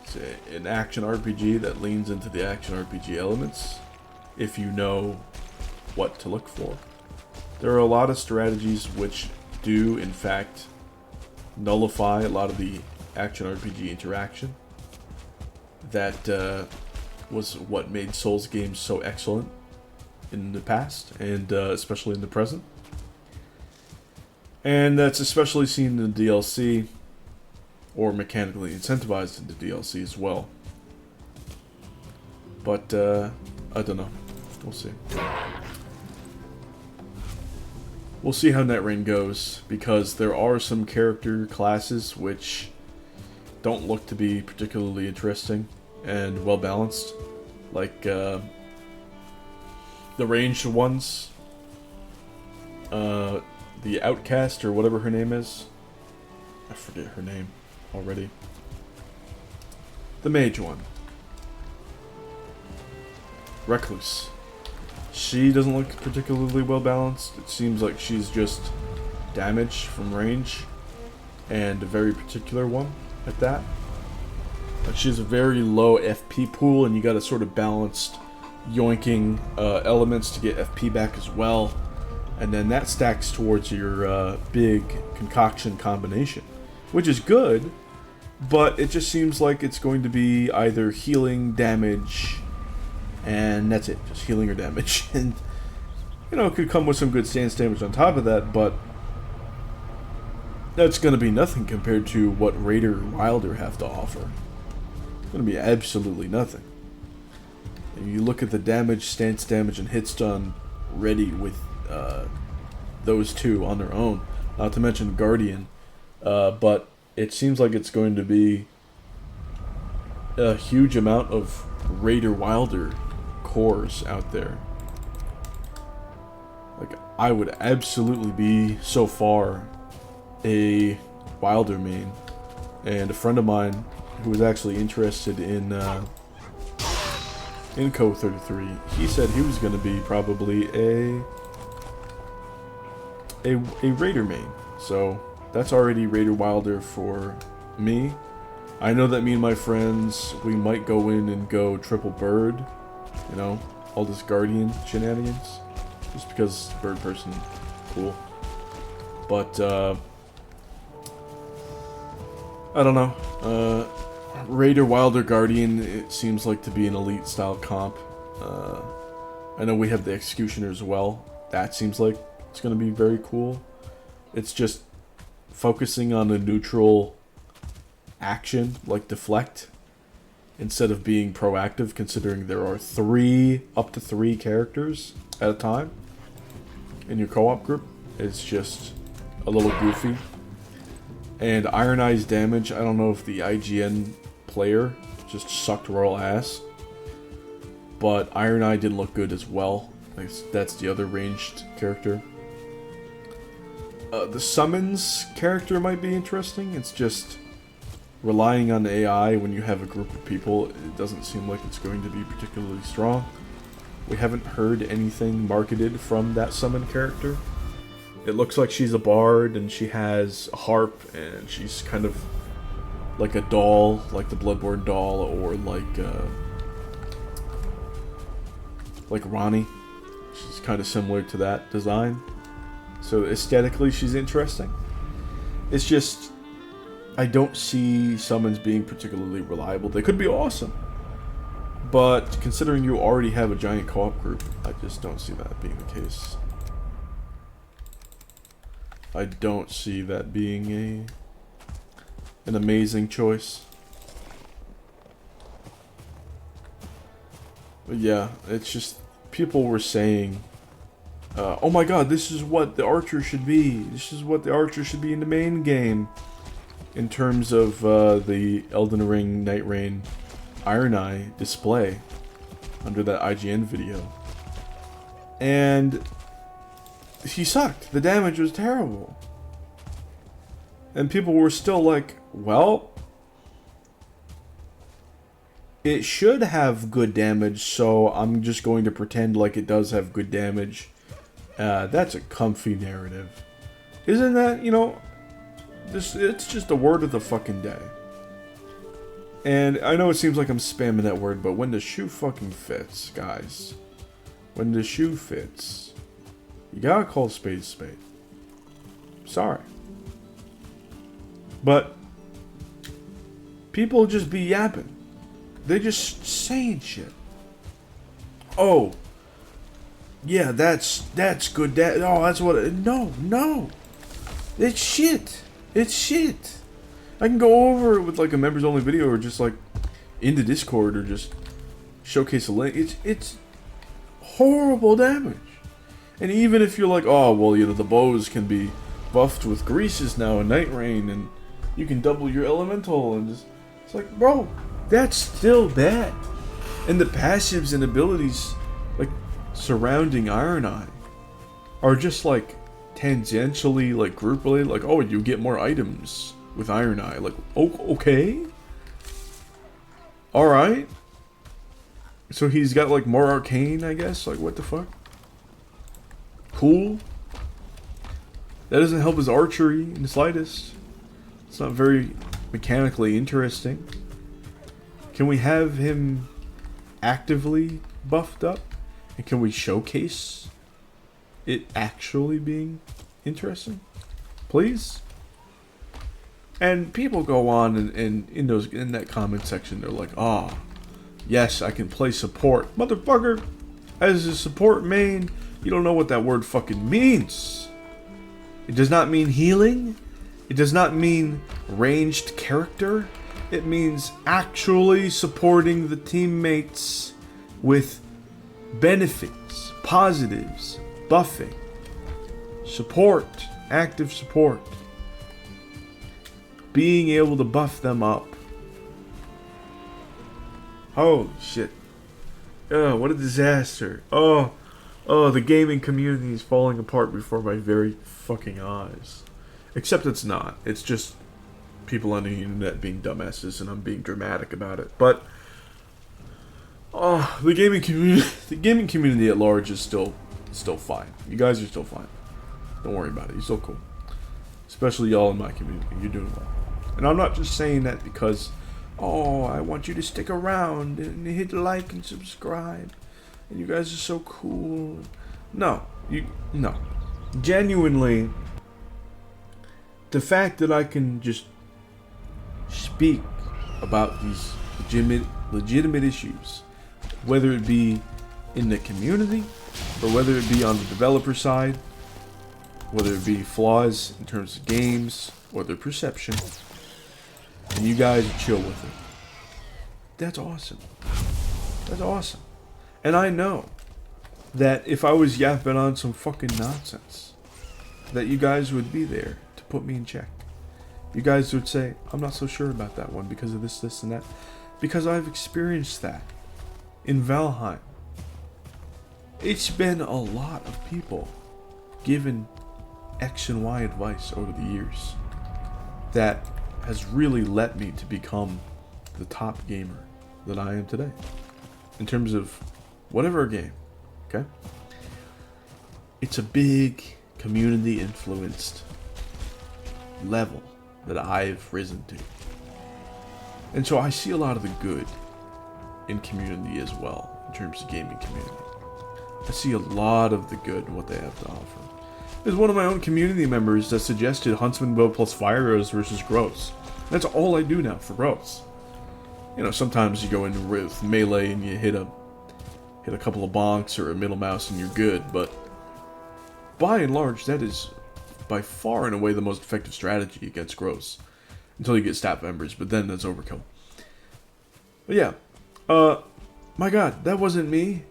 It's an action RPG that leans into the action RPG elements, if you know what to look for. There are a lot of strategies which do, in fact, nullify a lot of the action RPG interaction. That was what made Souls games so excellent in the past, and especially in the present. And that's especially seen in the DLC, or mechanically incentivized in the DLC as well. But, I don't know. We'll see. We'll see how NetRain goes, because there are some character classes which don't look to be particularly interesting and well balanced. Like, the ranged ones. The Outcast, or whatever her name is. I forget her name already. The mage one. Recluse. She doesn't look particularly well balanced. It seems like she's just damage from range. and a very particular one at that. She has a very low FP pool, and you got a sort of balanced yoinking elements to get FP back as well. And then that stacks towards your big concoction combination, which is good, but it just seems like it's going to be either healing, damage, and that's it. Just healing or damage. And, you know, it could come with some good stance damage on top of that, but that's going to be nothing compared to what Raider Wilder have to offer. It's going to be absolutely nothing. If you look at the damage, stance damage, and hit stun ready with those two on their own, not to mention Guardian, but it seems like it's going to be a huge amount of Raider Wilder cores out there. Like, I would absolutely be so far a Wilder main, and a friend of mine who was actually interested in Co 33, he said he was going to be probably a Raider main. So that's already Raider Wilder for me. I know that me and my friends, we might go in and go triple bird, you know, all this Guardian shenanigans, just because bird person, cool. But I don't know. Raider Wilder Guardian, it seems like to be an elite style comp. I know we have the Executioner as well. That seems like it's going to be very cool. It's just focusing on a neutral action, like deflect, instead of being proactive, considering there are up to three characters at a time in your co-op group. It's just a little goofy. And Iron Eye's damage, I don't know if the IGN player just sucked royal ass, but Iron Eye didn't look good as well. That's the other ranged character. The summons character might be interesting. It's just relying on AI when you have a group of people. It doesn't seem like it's going to be particularly strong. We haven't heard anything marketed from that summon character. It looks like she's a bard and she has a harp and she's kind of like a doll, like the Bloodborne doll, or like Ronnie. She's kind of similar to that design. So aesthetically, she's interesting. It's just, I don't see summons being particularly reliable. They could be awesome, but considering you already have a giant co-op group, I just don't see that being the case. I don't see that being an amazing choice. But yeah, it's just, people were saying, oh my god, this is what the archer should be. This is what the archer should be in the main game. In terms of the Elden Ring Night Rain Iron Eye display under that IGN video. And he sucked. The damage was terrible. And people were still like, well, it should have good damage, so I'm just going to pretend like it does have good damage. That's a comfy narrative. Isn't that, you know, it's just the word of the fucking day. And I know it seems like I'm spamming that word, but when the shoe fucking fits, guys. When the shoe fits, you gotta call a spade. Sorry. But people just be yapping. They just saying shit. Oh, yeah, that's good. That's what. No. It's shit. It's shit. I can go over it with like a members only video, or just like in the Discord, or just showcase a link. It's horrible damage. And even if you're like, oh well, you know, the bows can be buffed with greases now in Night Rain, and you can double your elemental, and just, it's like, bro, that's still bad. And the passives and abilities like surrounding Iron Eye are just like tangentially like group related. Like, oh, you get more items with Iron Eye. Like, okay, all right. So he's got like more arcane, I guess. Like, what the fuck? Cool. That doesn't help his archery in the slightest. It's not very mechanically interesting. Can we have him actively buffed up? And can we showcase it actually being interesting? Please? And people go on and in that comment section, they're like, "Ah, yes, I can play support." Motherfucker, as a support main, you don't know what that word fucking means. It does not mean healing. It does not mean ranged character. It means actually supporting the teammates with benefits, positives, buffing, support, active support. Being able to buff them up. Holy shit. Oh, what a disaster. Oh, the gaming community is falling apart before my very fucking eyes. Except it's not. It's just people on the internet being dumbasses, and I'm being dramatic about it. But the gaming community at large is still fine. You guys are still fine. Don't worry about it. You're still cool. Especially y'all in my community. You're doing well. And I'm not just saying that because, I want you to stick around and hit like and subscribe. And you guys are so cool. No. Genuinely, the fact that I can just speak about these legitimate issues, whether it be in the community or whether it be on the developer side, whether it be flaws in terms of games or their perception, and you guys chill with it. That's awesome. That's awesome. And I know that if I was yapping on some fucking nonsense, that you guys would be there to put me in check. You guys would say, "I'm not so sure about that one because of this, and that." Because I've experienced that in Valheim. It's been a lot of people given X and Y advice over the years that has really led me to become the top gamer that I am today. In terms of whatever game, okay? It's a big community influenced level that I've risen to. And so I see a lot of the good in community as well, in terms of gaming community. I see a lot of the good in what they have to offer. There's one of my own community members that suggested Huntsman Bow plus Fire Arrows versus Gross. That's all I do now for Gross. You know, sometimes you go in with melee and you hit a couple of bonks or a middle mouse and you're good, but by and large, that is by far and away the most effective strategy against Gross. Until you get stat members, but then that's overkill. But yeah, my god, that wasn't me.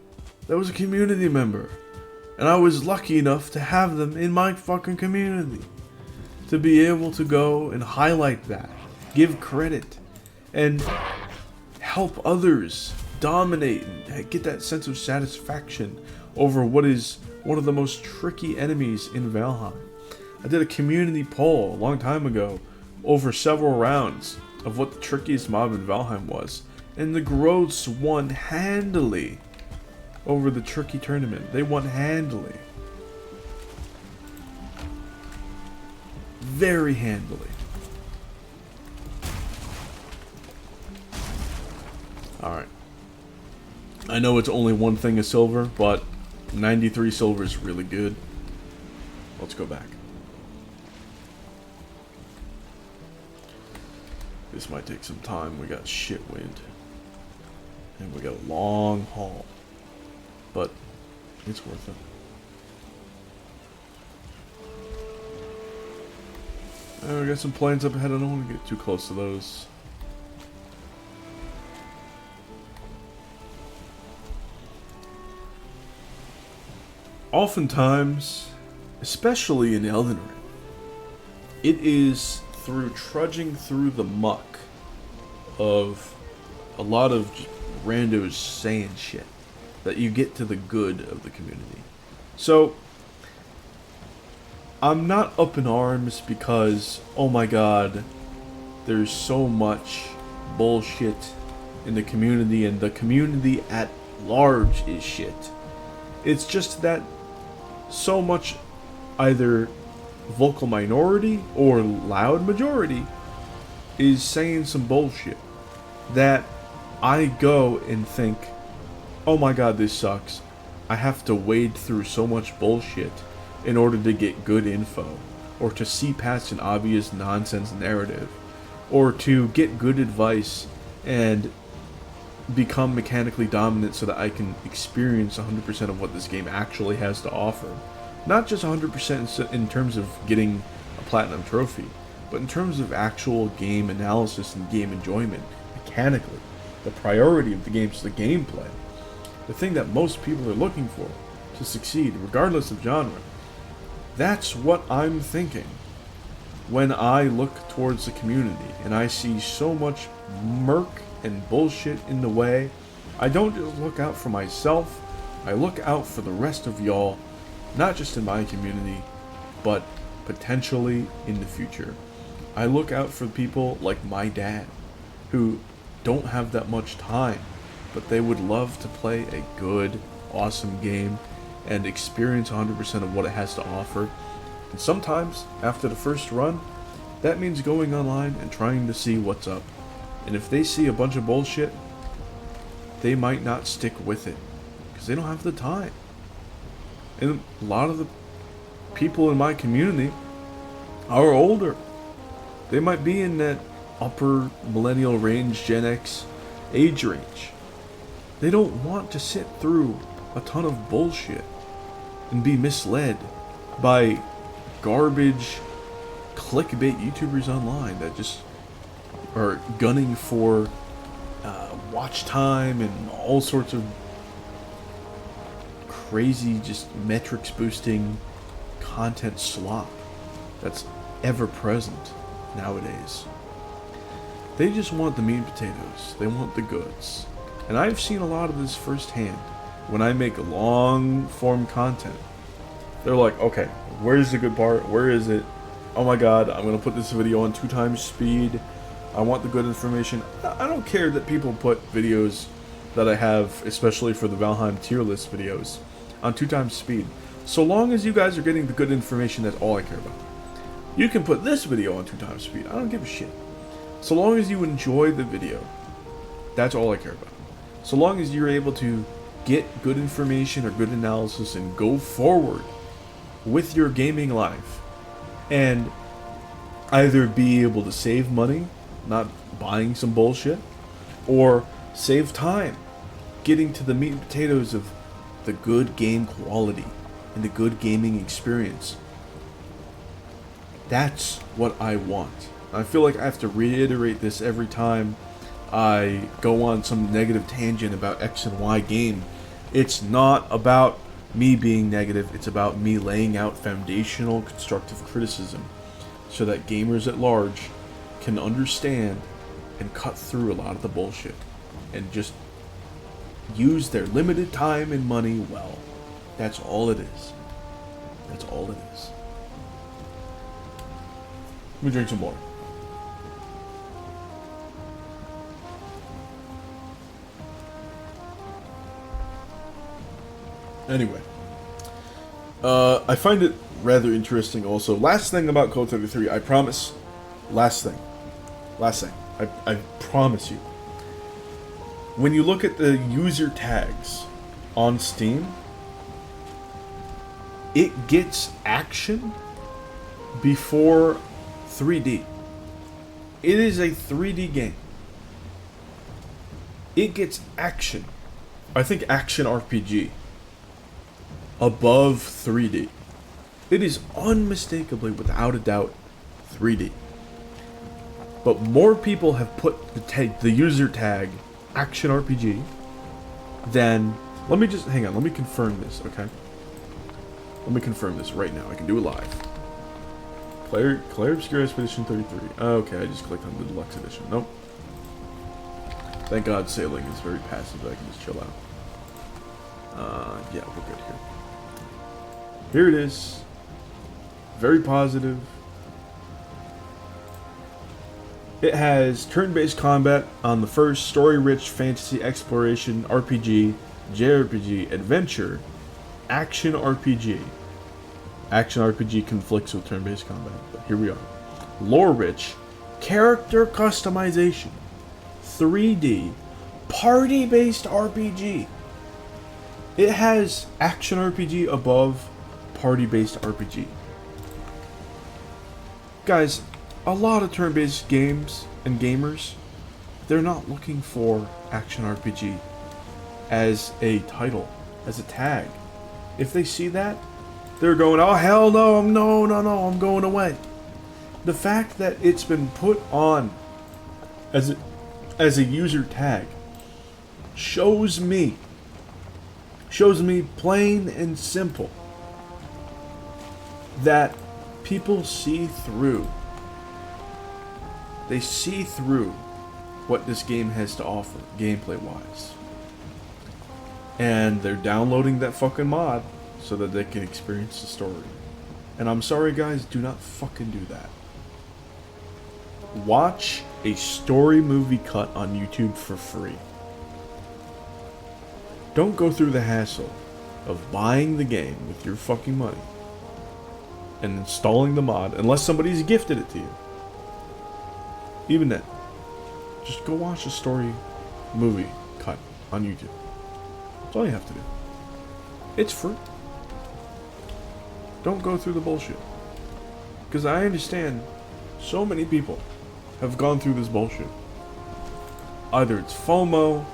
That was a community member. And I was lucky enough to have them in my fucking community. To be able to go and highlight that, give credit, and help others dominate and get that sense of satisfaction over what is one of the most tricky enemies in Valheim. I did a community poll a long time ago over several rounds of what the trickiest mob in Valheim was, and the Groats won handily over the tricky tournament. They won handily. Very handily. Alright. I know it's only one thing of silver, but 93 silver is really good. Let's go back. This might take some time. We got shit wind. And we got a long haul. But it's worth it. We got some planes up ahead. I don't want to get too close to those. Oftentimes, especially in Elden Ring, it is through trudging through the muck of a lot of randos saying shit that you get to the good of the community. So, I'm not up in arms because, oh my god, there's so much bullshit in the community and the community at large is shit. It's just that so much either vocal minority or loud majority is saying some bullshit that I go and think, oh my god, this sucks. I have to wade through so much bullshit in order to get good info, or to see past an obvious nonsense narrative, or to get good advice and become mechanically dominant so that I can experience 100% of what this game actually has to offer. Not just 100% in terms of getting a platinum trophy, but in terms of actual game analysis and game enjoyment, mechanically. The priority of the game is the gameplay. The thing that most people are looking for to succeed, regardless of genre. That's what I'm thinking when I look towards the community and I see so much murk and bullshit in the way. I don't just look out for myself, I look out for the rest of y'all, not just in my community, but potentially in the future. I look out for people like my dad, who don't have that much time, but they would love to play a good, awesome game and experience 100% of what it has to offer. And sometimes, after the first run, that means going online and trying to see what's up. And if they see a bunch of bullshit, they might not stick with it, because they don't have the time. And a lot of the people in my community are older. They might be in that upper millennial range, Gen X age range. They don't want to sit through a ton of bullshit and be misled by garbage clickbait YouTubers online that just are gunning for watch time and all sorts of crazy, just metrics boosting content slop that's ever present nowadays. They just want the meat and potatoes. They want the goods. And I've seen a lot of this firsthand when I make long form content. They're like, okay, where's the good part? Where is it? Oh my god, I'm gonna put this video on 2 times speed. I want the good information. I don't care that people put videos that I have, especially for the Valheim tier list videos, on 2 times speed. So long as you guys are getting the good information, that's all I care about. You can put this video on 2 times speed. I don't give a shit. So long as you enjoy the video, that's all I care about. So long as you're able to get good information or good analysis and go forward with your gaming life and either be able to save money, not buying some bullshit, or save time getting to the meat and potatoes of the good game quality and the good gaming experience. That's what I want. I feel like I have to reiterate this every time I go on some negative tangent about X and Y game. It's not about me being negative, it's about me laying out foundational constructive criticism so that gamers at large can understand and cut through a lot of the bullshit and just use their limited time and money well. That's all it is. That's all it is. Let me drink some more. Anyway, I find it rather interesting also. Last thing about Code 33, I promise. Last thing. I promise you. When you look at the user tags on Steam, it gets action before 3D. It is a 3D game. It gets action. I think action RPG above 3D. It is unmistakably, without a doubt, 3D. But more people have put the user tag action RPG than... Let me just... Hang on, let me confirm this, okay? Let me confirm this right now. I can do it live. Claire Obscure Expedition 33. Okay, I just clicked on the deluxe edition. Nope. Thank God sailing is very passive. I can just chill out. Yeah, we're good here. Here it is. Very positive. It has turn-based combat on the first, story-rich fantasy exploration RPG, JRPG, adventure, action RPG. Action RPG conflicts with turn-based combat, but here we are. Lore-rich, character customization, 3D, party-based RPG. It has action RPG above party-based RPG. Guys, a lot of turn-based games and gamers, they're not looking for action RPG as a title, as a tag. If they see that, they're going, oh hell no, I'm going away. The fact that it's been put on as a user tag shows me plain and simple that people see through. They see through what this game has to offer, gameplay wise. And they're downloading that fucking mod so that they can experience the story. And I'm sorry guys, do not fucking do that. Watch a story movie cut on YouTube for free. Don't go through the hassle of buying the game with your fucking money and installing the mod unless somebody's gifted it to you. Even then, just go watch a story movie cut on YouTube. That's all you have to do. It's free. Don't go through the bullshit. Because I understand so many people have gone through this bullshit. Either it's FOMO,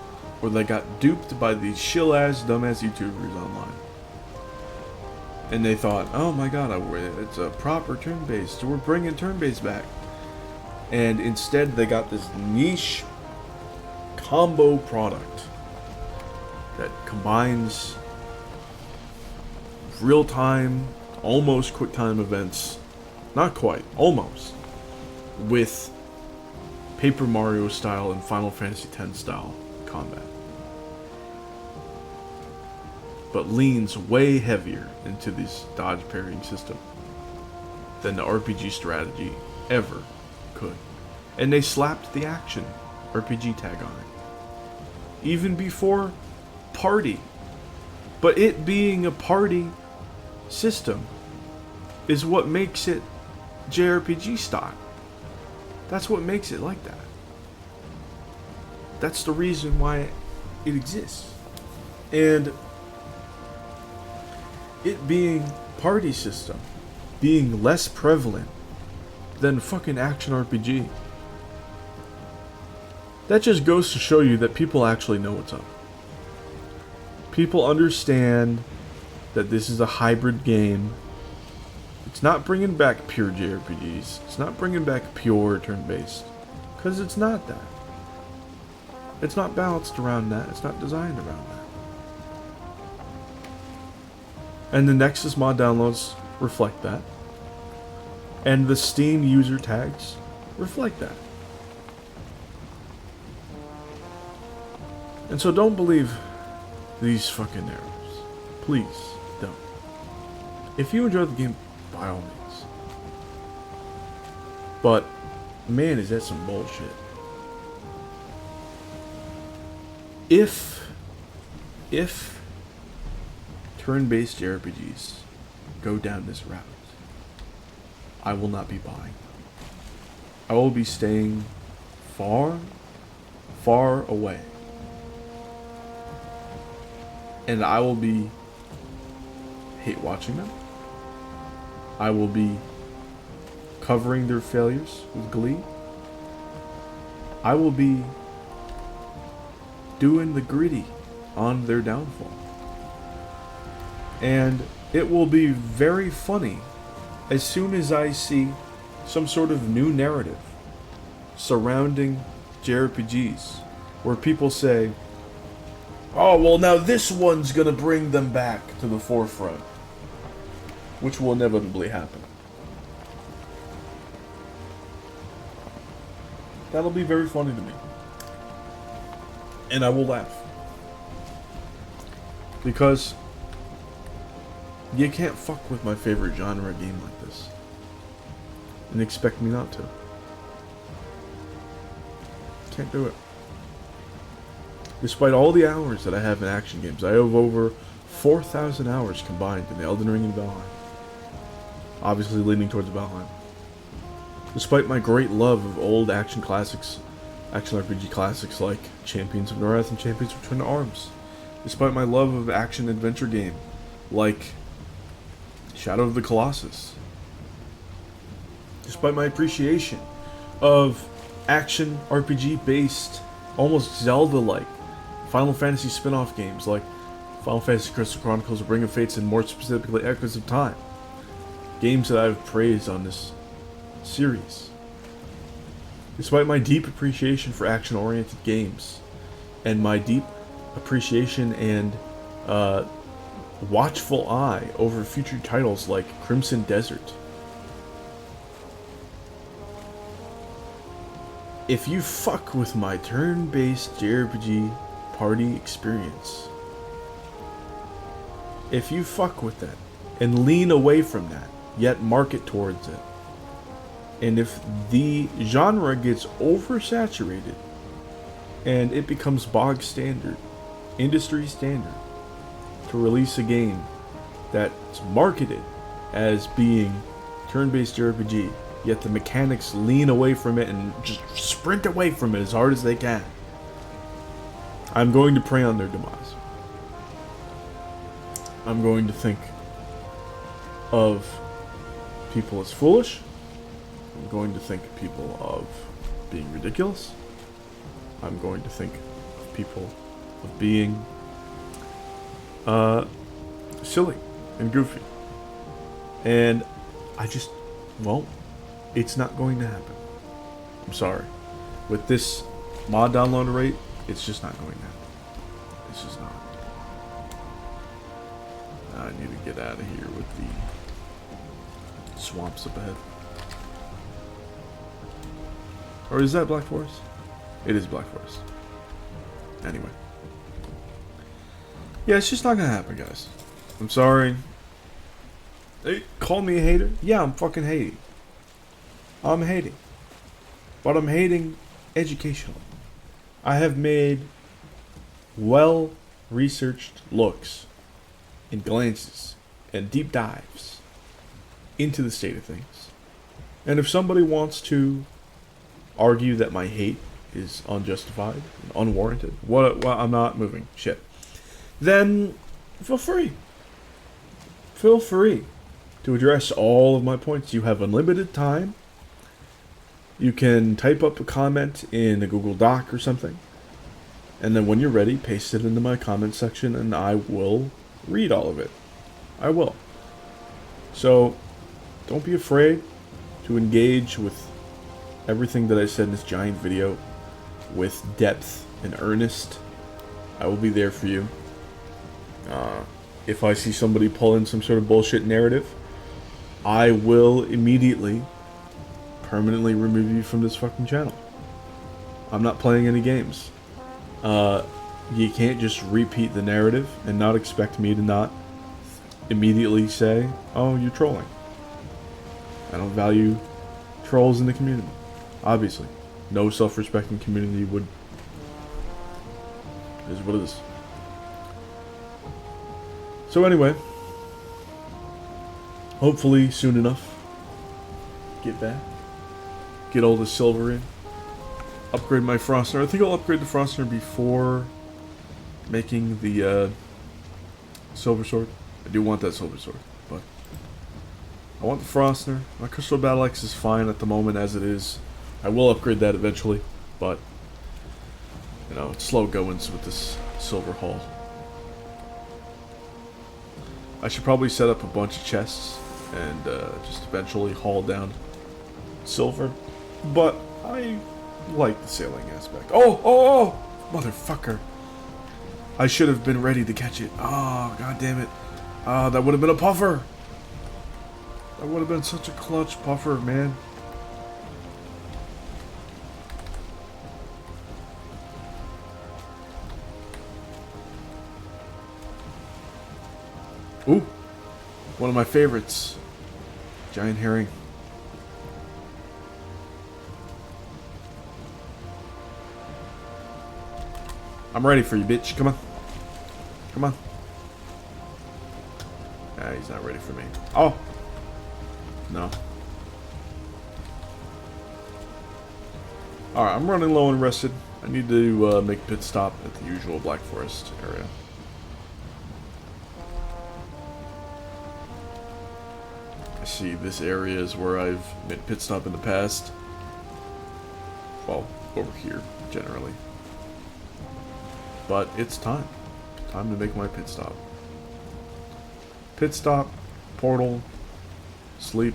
or they got duped by these shill-ass, dumbass YouTubers online. And they thought, oh my god, it's a proper turn-based, we're bringing turn-based back. And instead they got this niche combo product that combines real-time, almost quick-time events, not quite, almost, with Paper Mario style and Final Fantasy X style combat. But leans way heavier into this dodge parrying system than the RPG strategy ever could. And they slapped the action RPG tag on it. Even before party. But it being a party system is what makes it JRPG style. That's what makes it like that. That's the reason why it exists. And it being party system, being less prevalent than fucking action RPG, that just goes to show you that people actually know what's up. People understand that this is a hybrid game. It's not bringing back pure JRPGs. It's not bringing back pure turn-based. Because it's not that. It's not balanced around that. It's not designed around that. And the Nexus mod downloads reflect that. And the Steam user tags reflect that. And so don't believe these fucking narratives. Please don't. If you enjoy the game, by all means. But, man, is that some bullshit. If turn-based JRPGs go down this route, I will not be buying them. I will be staying far, far away. And I will be hate watching them. I will be covering their failures with glee. I will be doing the gritty on their downfall. And it will be very funny as soon as I see some sort of new narrative surrounding JRPGs where people say, oh, well now this one's gonna bring them back to the forefront. Which will inevitably happen. That'll be very funny to me. And I will laugh. Because you can't fuck with my favorite genre game like this and expect me not to. Can't do it. Despite all the hours that I have in action games, I have over 4,000 hours combined in Elden Ring and Valheim. Obviously leaning towards Valheim. Despite my great love of old action classics, action RPG classics like Champions of Norrath and Champions of Twin Arms. Despite my love of action adventure game like Shadow of the Colossus. Despite my appreciation of action RPG based, almost Zelda-like Final Fantasy spin-off games like Final Fantasy Crystal Chronicles, Ring of Fates, and more specifically Echoes of Time. Games that I've praised on this series. Despite my deep appreciation for action-oriented games, and my deep appreciation and watchful eye over future titles like Crimson Desert. If you fuck with my turn-based JRPG party experience, if you fuck with that and lean away from that, yet market towards it, and if the genre gets oversaturated and it becomes bog standard, industry standard, to release a game that's marketed as being turn-based JRPG, yet the mechanics lean away from it and just sprint away from it as hard as they can, I'm going to prey on their demise. I'm going to think of people as foolish. I'm going to think of people of being ridiculous. I'm going to think of people of being silly and goofy. And I just won't. It's not going to happen. I'm sorry. With this mod download rate, it's just not going to happen. It's just not. I need to get out of here with the swamps up ahead. Or is that Black Forest? It is Black Forest. Anyway. Yeah, it's just not gonna happen, guys. I'm sorry. They call me a hater? Yeah, I'm fucking hating. I'm hating. But I'm hating educationally. I have made well-researched looks and glances and deep dives into the state of things. And if somebody wants to argue that my hate is unjustified and unwarranted, well, I'm not moving shit, then feel free. Feel free to address all of my points. You have unlimited time. You can type up a comment in a Google Doc or something, and then when you're ready, paste it into my comment section and I will read all of it. I will. So don't be afraid to engage with everything that I said in this giant video with depth and earnest. I will be there for you. If I see somebody pull in some sort of bullshit narrative, I will immediately permanently remove you from this fucking channel. I'm not playing any games. You can't just repeat the narrative and not expect me to not immediately say, oh, you're trolling. I don't value trolls in the community. Obviously. No self-respecting community would. It is what it is. So anyway, hopefully soon enough, get back, get all the silver in, upgrade my Frostner. I think I'll upgrade the Frostner before making the silver sword. I do want that silver sword, but I want the Frostner. My Crystal Battle Axe is fine at the moment as it is. I will upgrade that eventually, but you know, it's slow goings with this silver haul. I should probably set up a bunch of chests and just eventually haul down silver, but I like the sailing aspect. Oh, motherfucker. I should have been ready to catch it. Oh, god damn it. That would have been a puffer. That would have been such a clutch puffer, man. Ooh, one of my favorites. Giant herring. I'm ready for you, bitch. Come on. Come on. Nah, he's not ready for me. Oh. No. Alright, I'm running low and rested. I need to make a pit stop at the usual Black Forest area. I see this area is where I've made a pit stop in the past. Well, over here, generally. But it's time. Time to make my pit stop. Pit stop, portal, sleep,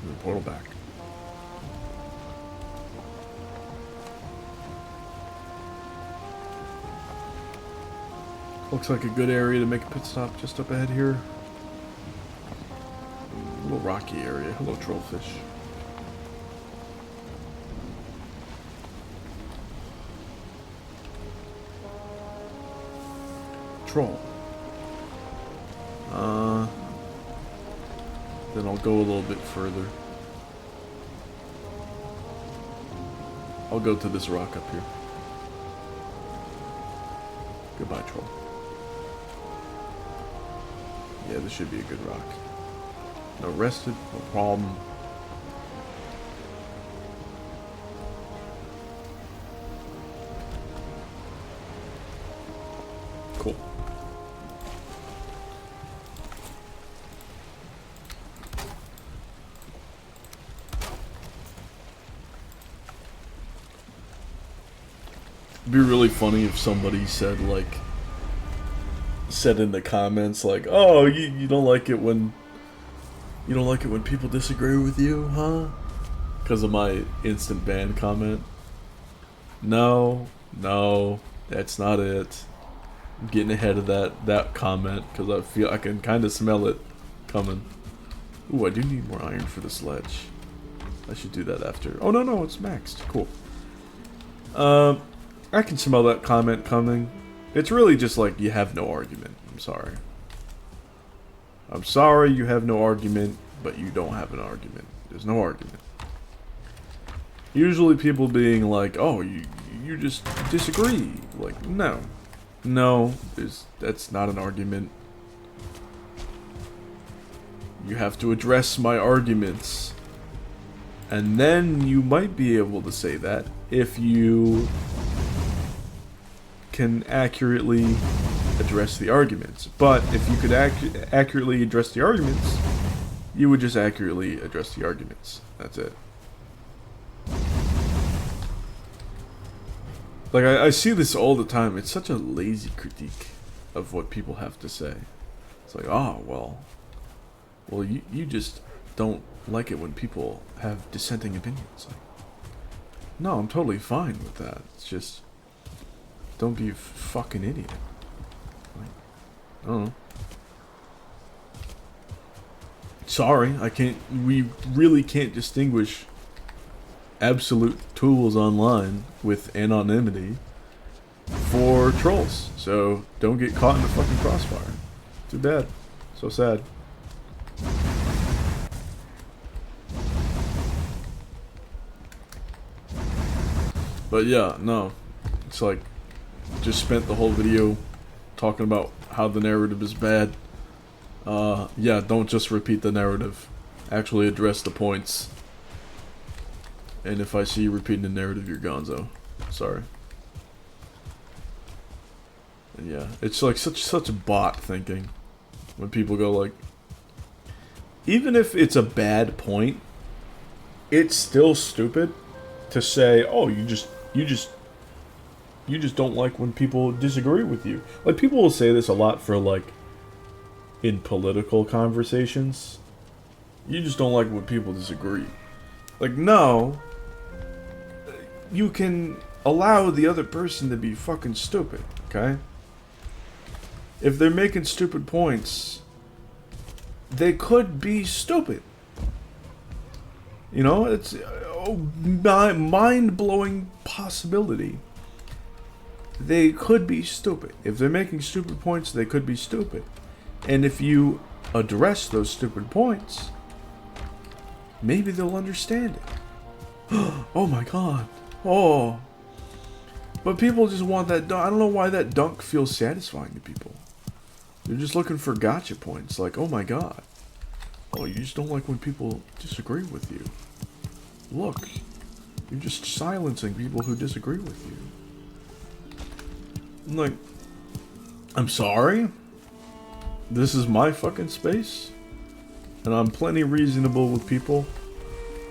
and then portal back. Looks like a good area to make a pit stop just up ahead here. A little rocky area. Hello, trollfish. Troll. Then I'll go a little bit further. I'll go to this rock up here. Goodbye, troll. Yeah, this should be a good rock. No rested, no problem. Cool. It'd be really funny if somebody said, like, said in the comments, like, oh, you don't like it when people disagree with you, huh? Because of my instant ban comment. No, that's not it. I'm getting ahead of that comment because I feel I can kind of smell it coming. Ooh, I do need more iron for the sledge. I should do that after. Oh no, it's maxed. Cool. I can smell that comment coming. It's really just like you have no argument. I'm sorry. I'm sorry you have no argument, but you don't have an argument. There's no argument. Usually people being like, oh, you just disagree. Like, no. No, that's not an argument. You have to address my arguments. And then you might be able to say that if you can accurately address the arguments. But if you could accurately address the arguments, you would just accurately address the arguments. That's it. Like, I see this all the time. It's such a lazy critique of what people have to say. It's like, oh, well, you just don't like it when people have dissenting opinions. Like, no, I'm totally fine with that. It's just, don't be a fucking idiot. Like, I don't know. Sorry, we really can't distinguish absolute tools online with anonymity for trolls. So don't get caught in the fucking crossfire. Too bad. So sad. But yeah, no. It's like, just spent the whole video talking about how the narrative is bad. Yeah, don't just repeat the narrative. Actually address the points. And if I see you repeating the narrative, you're gonzo. Sorry. And yeah, it's like such a bot thinking. When people go like, even if it's a bad point, it's still stupid to say, oh, you just don't like when people disagree with you. Like, people will say this a lot for, like, in political conversations. You just don't like when people disagree. Like, no. You can allow the other person to be fucking stupid, okay? If they're making stupid points, they could be stupid. You know, it's a mind-blowing possibility. They could be stupid. If they're making stupid points, they could be stupid. And if you address those stupid points, maybe they'll understand it. Oh my god. Oh. But people just want that dunk. I don't know why that dunk feels satisfying to people. They're just looking for gotcha points. Like, oh my god. Oh, you just don't like when people disagree with you. Look. You're just silencing people who disagree with you. I'm like, I'm sorry? This is my fucking space? And I'm plenty reasonable with people,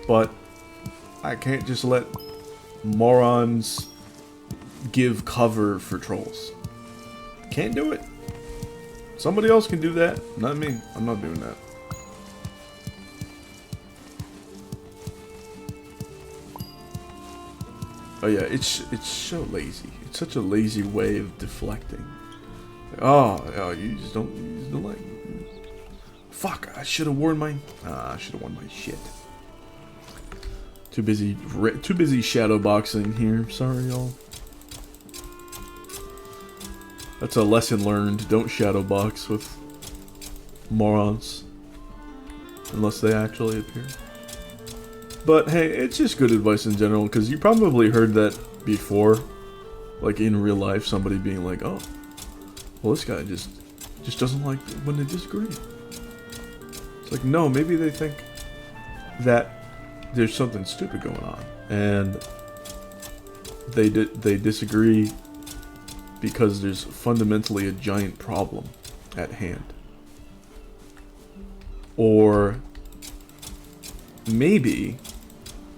but I can't just let morons give cover for trolls. Can't do it. Somebody else can do that, not me. I'm not doing that. Oh yeah, it's so lazy. It's such a lazy way of deflecting. Oh, you just don't like. Fuck! I should have worn my. I should have worn my shit. Too busy shadow boxing here. Sorry, y'all. That's a lesson learned. Don't shadow box with morons unless they actually appear. But hey, it's just good advice in general, because you probably heard that before, like in real life, somebody being like, "Oh, well, this guy just doesn't like when they disagree." It's like, no, maybe they think that there's something stupid going on, and they disagree because there's fundamentally a giant problem at hand, or maybe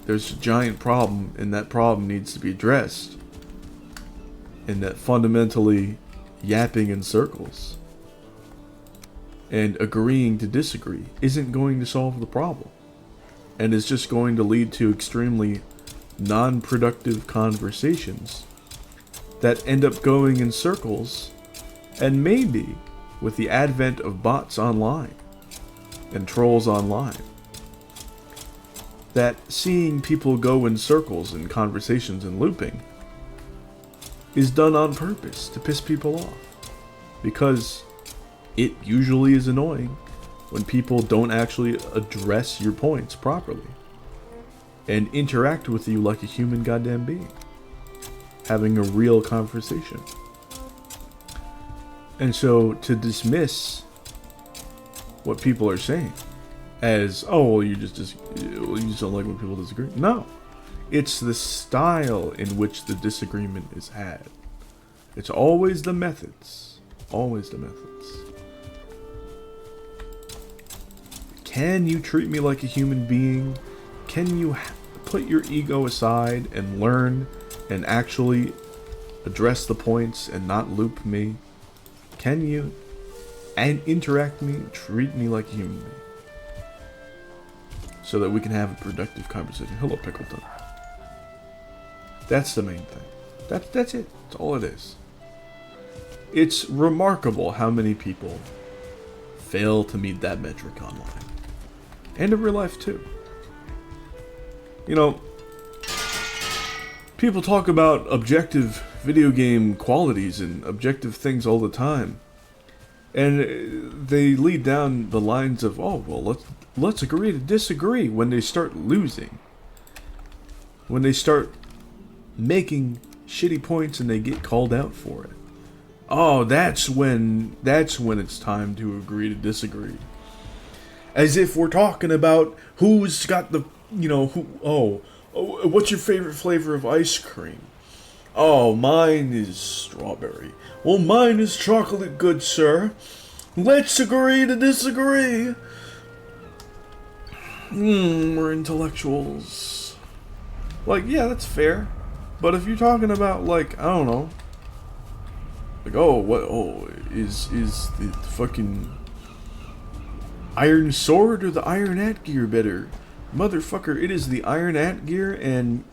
there's a giant problem and that problem needs to be addressed, and that fundamentally yapping in circles and agreeing to disagree isn't going to solve the problem, and is just going to lead to extremely non-productive conversations that end up going in circles. And maybe with the advent of bots online and trolls online, that seeing people go in circles in conversations and looping is done on purpose to piss people off, because it usually is annoying when people don't actually address your points properly and interact with you like a human goddamn being, having a real conversation. And so to dismiss what people are saying as, oh, well, you just don't like when people disagree. No, it's the style in which the disagreement is had. It's always the methods. Always the methods. Can you treat me like a human being? Can you put your ego aside and learn and actually address the points and not loop me? Can you and interact me, treat me like a human being, so that we can have a productive conversation? Hello, Pickleton. That's the main thing. That's it. That's all it is. It's remarkable how many people fail to meet that metric online. And in real life, too. You know, people talk about objective video game qualities and objective things all the time. And they lead down the lines of, oh, well, let's agree to disagree, when they start losing. When they start making shitty points and they get called out for it. Oh, that's when it's time to agree to disagree. As if we're talking about who's got the, what's your favorite flavor of ice cream? Oh, mine is strawberry. Well, mine is chocolate, good sir. Let's agree to disagree. We're intellectuals. Like, yeah, that's fair. But if you're talking about, like, I don't know, like, is the fucking iron sword or the iron atgear better? Motherfucker, it is the iron atgear, and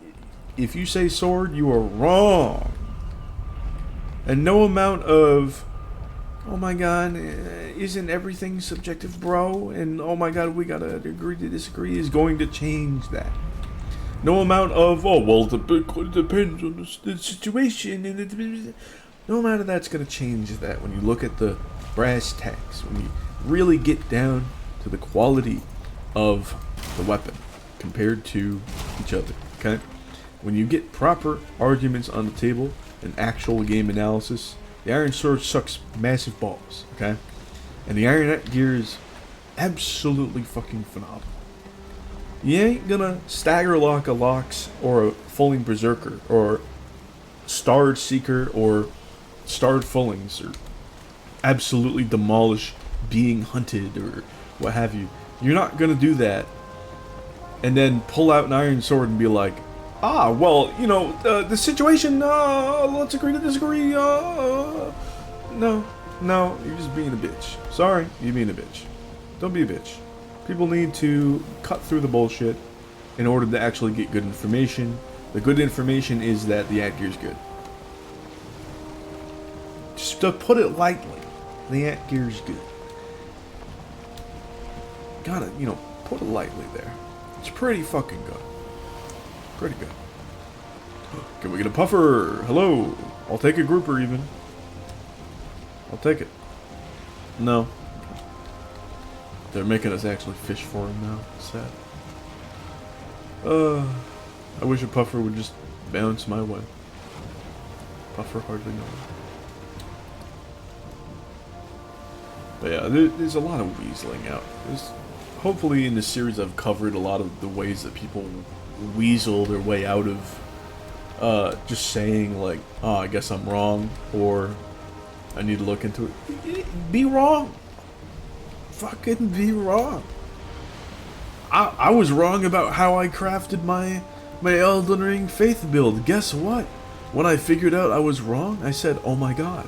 if you say sword, you are wrong. And no amount of, oh my god, isn't everything subjective, bro? And oh my god, we gotta agree to disagree is going to change that. No amount of, oh, well, it depends on the situation. And no amount of that's going to change that when you look at the brass tacks. When you really get down to the quality of the weapon compared to each other, okay? When you get proper arguments on the table and actual game analysis, the Iron Sword sucks massive balls, okay? And the Iron Gear is absolutely fucking phenomenal. You ain't gonna stagger lock a Lox or a Fulling Berserker or Starred Seeker or Starred Fullings or absolutely demolish Being Hunted or what have you. You're not gonna do that and then pull out an Iron Sword and be like, ah, well, you know, the situation, let's agree to disagree, no, you're just being a bitch. Sorry, you're being a bitch. Don't be a bitch. People need to cut through the bullshit in order to actually get good information. The good information is that the Antgear's good. Just to put it lightly, the Antgear's good. Gotta, you know, put it lightly there. It's pretty fucking good. Pretty good. Can we get a puffer? Hello. I'll take a grouper even. I'll take it. No. They're making us actually fish for him now. Sad. I wish a puffer would just bounce my way. Puffer hardly knows. But yeah, there's a lot of weaseling out. Hopefully in this series I've covered a lot of the ways that people weasel their way out of just saying like, oh, I guess I'm wrong, or I need to look into it. Be wrong. Fucking be wrong. I was wrong about how I crafted my Elden Ring Faith build. Guess what? When I figured out I was wrong, I said, oh my god.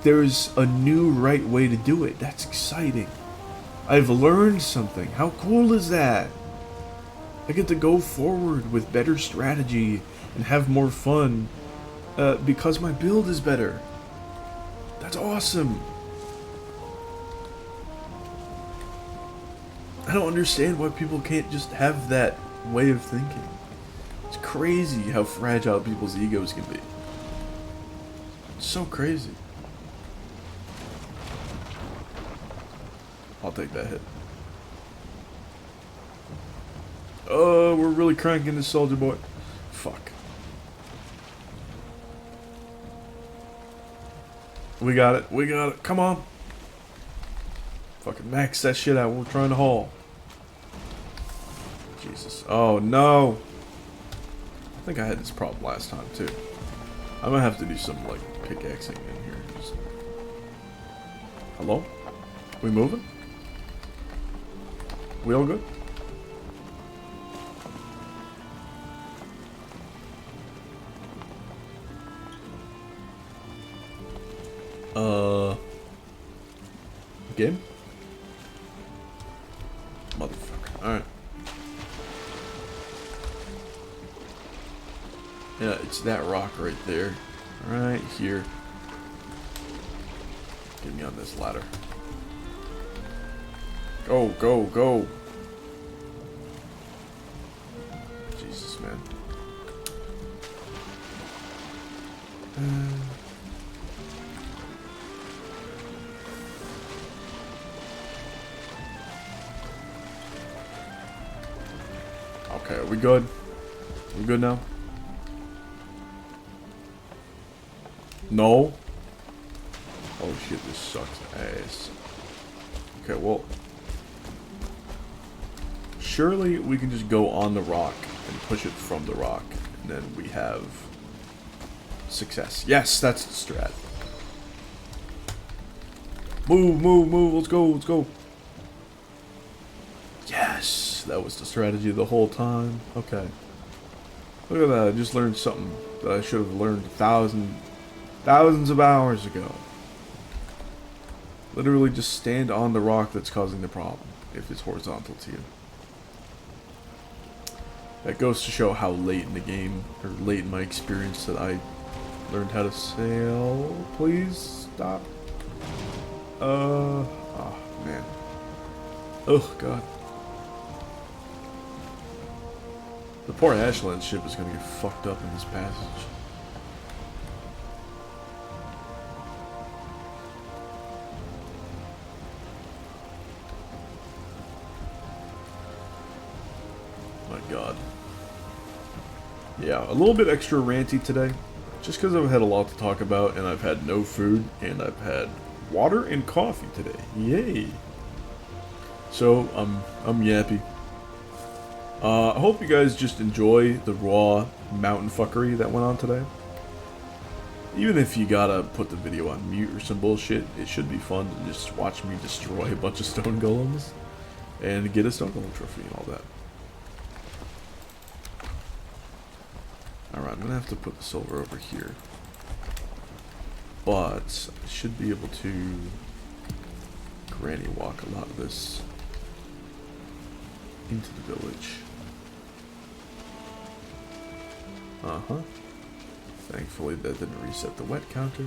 There's a new right way to do it. That's exciting. I've learned something. How cool is that? I get to go forward with better strategy and have more fun because my build is better. That's awesome. I don't understand why people can't just have that way of thinking. It's crazy how fragile people's egos can be. It's so crazy. I'll take that hit. Oh, we're really cranking this soldier boy. Fuck. We got it. We got it. Come on. Fucking max that shit out. We're trying to haul. Jesus. Oh, no. I think I had this problem last time, too. I'm gonna have to do some, like, pickaxing in here. Just... Hello? We moving? We all good? Game? Motherfucker. Alright. Yeah, it's that rock right there. Right here. Get me on this ladder. Go, go, go. Jesus, man. Okay, are we good? We good now? No? Oh shit, this sucks ass. Okay, well... Surely we can just go on the rock and push it from the rock, and then we have... success. Yes, that's the strat. Move, move, move, let's go, let's go. Yes, that was the strategy the whole time. Okay. Look at that, I just learned something that I should have learned thousands of hours ago. Literally just stand on the rock that's causing the problem, if it's horizontal to you. That goes to show how late in the game, or late in my experience, that I learned how to sail. Please stop. Oh man. Oh god. The poor Ashland ship is gonna get fucked up in this passage. My god. Yeah, a little bit extra ranty today. Just because I've had a lot to talk about and I've had no food and I've had water and coffee today. Yay. So, I'm yappy. I hope you guys just enjoy the raw mountain fuckery that went on today. Even if you gotta put the video on mute or some bullshit, it should be fun to just watch me destroy a bunch of stone golems and get a stone golem trophy and all that. Alright, I'm gonna have to put the silver over here. But I should be able to granny walk a lot of this into the village. Uh-huh. Thankfully that didn't reset the wet counter.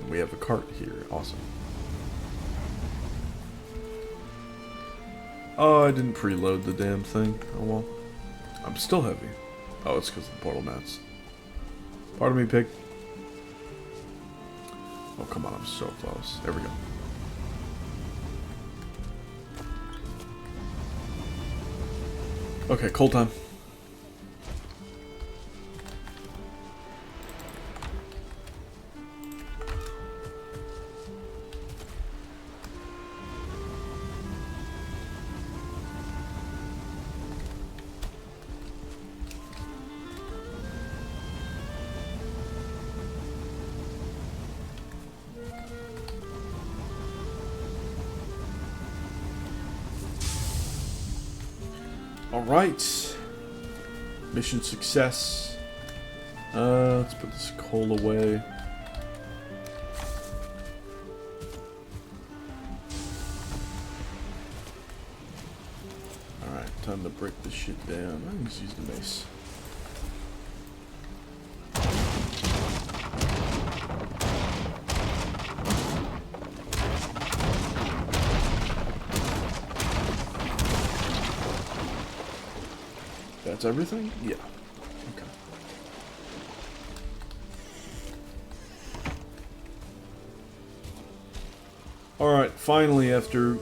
We have a cart here. Awesome. Oh, I didn't preload the damn thing. Oh well. I'm still heavy. Oh, it's because of the portal mats. Pardon me, pig. Oh, come on. I'm so close. There we go. Okay, cold time. Alright. Mission success. Let's put this coal away. Alright, time to break this shit down. I can just use the mace. That's everything? Yeah. Okay. Alright, finally, after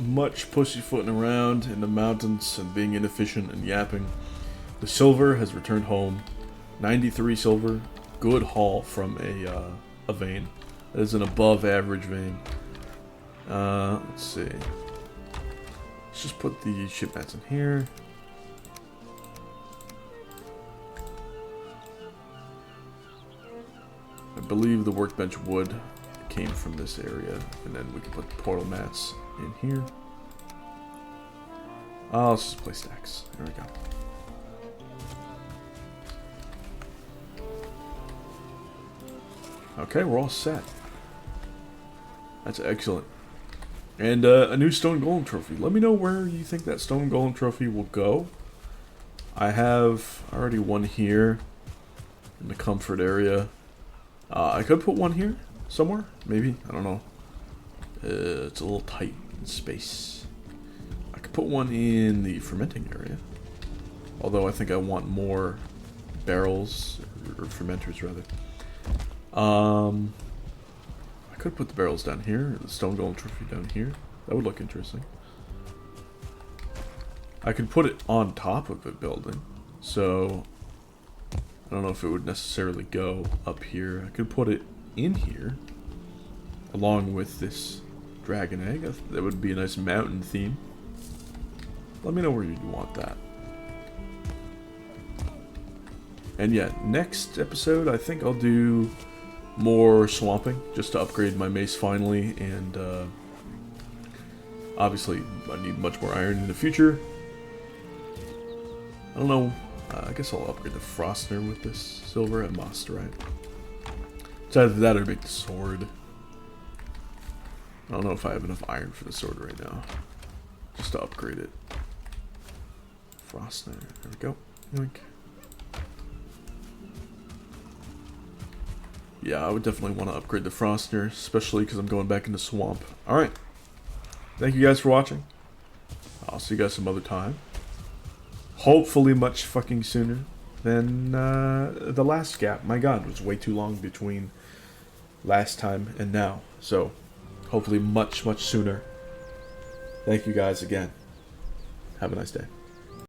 much pussyfooting around in the mountains and being inefficient and yapping, the silver has returned home. 93 silver. Good haul from a vein. That is an above average vein. Let's see. Let's just put the ship mats in here. I believe the workbench wood came from this area, and then we can put the portal mats in here. Oh, let's just place stacks. There we go. Okay, we're all set. That's excellent. And a new stone golem trophy. Let me know where you think that stone golem trophy will go. I have already one here in the comfort area. I could put one here somewhere, maybe. I don't know. It's a little tight in space. I could put one in the fermenting area. Although I think I want more barrels, or fermenters rather. I could put the barrels down here, the stone golem trophy down here. That would look interesting. I could put it on top of a building, so I don't know if it would necessarily go up here. I could put it in here, along with this dragon egg. That would be a nice mountain theme. Let me know where you'd want that. And yeah, next episode I think I'll do more swamping, just to upgrade my mace finally, and obviously I need much more iron in the future. I don't know, I guess I'll upgrade the Frostner with this silver and Mosterite. It's either that or make the sword. I don't know if I have enough iron for the sword right now, just to upgrade it. Frostner, there we go. Yoink. Yeah, I would definitely want to upgrade the Frostner, especially because I'm going back in the swamp. Alright. Thank you guys for watching. I'll see you guys some other time. Hopefully much fucking sooner than the last gap. My god, it was way too long between last time and now. So, hopefully much, much sooner. Thank you guys again. Have a nice day.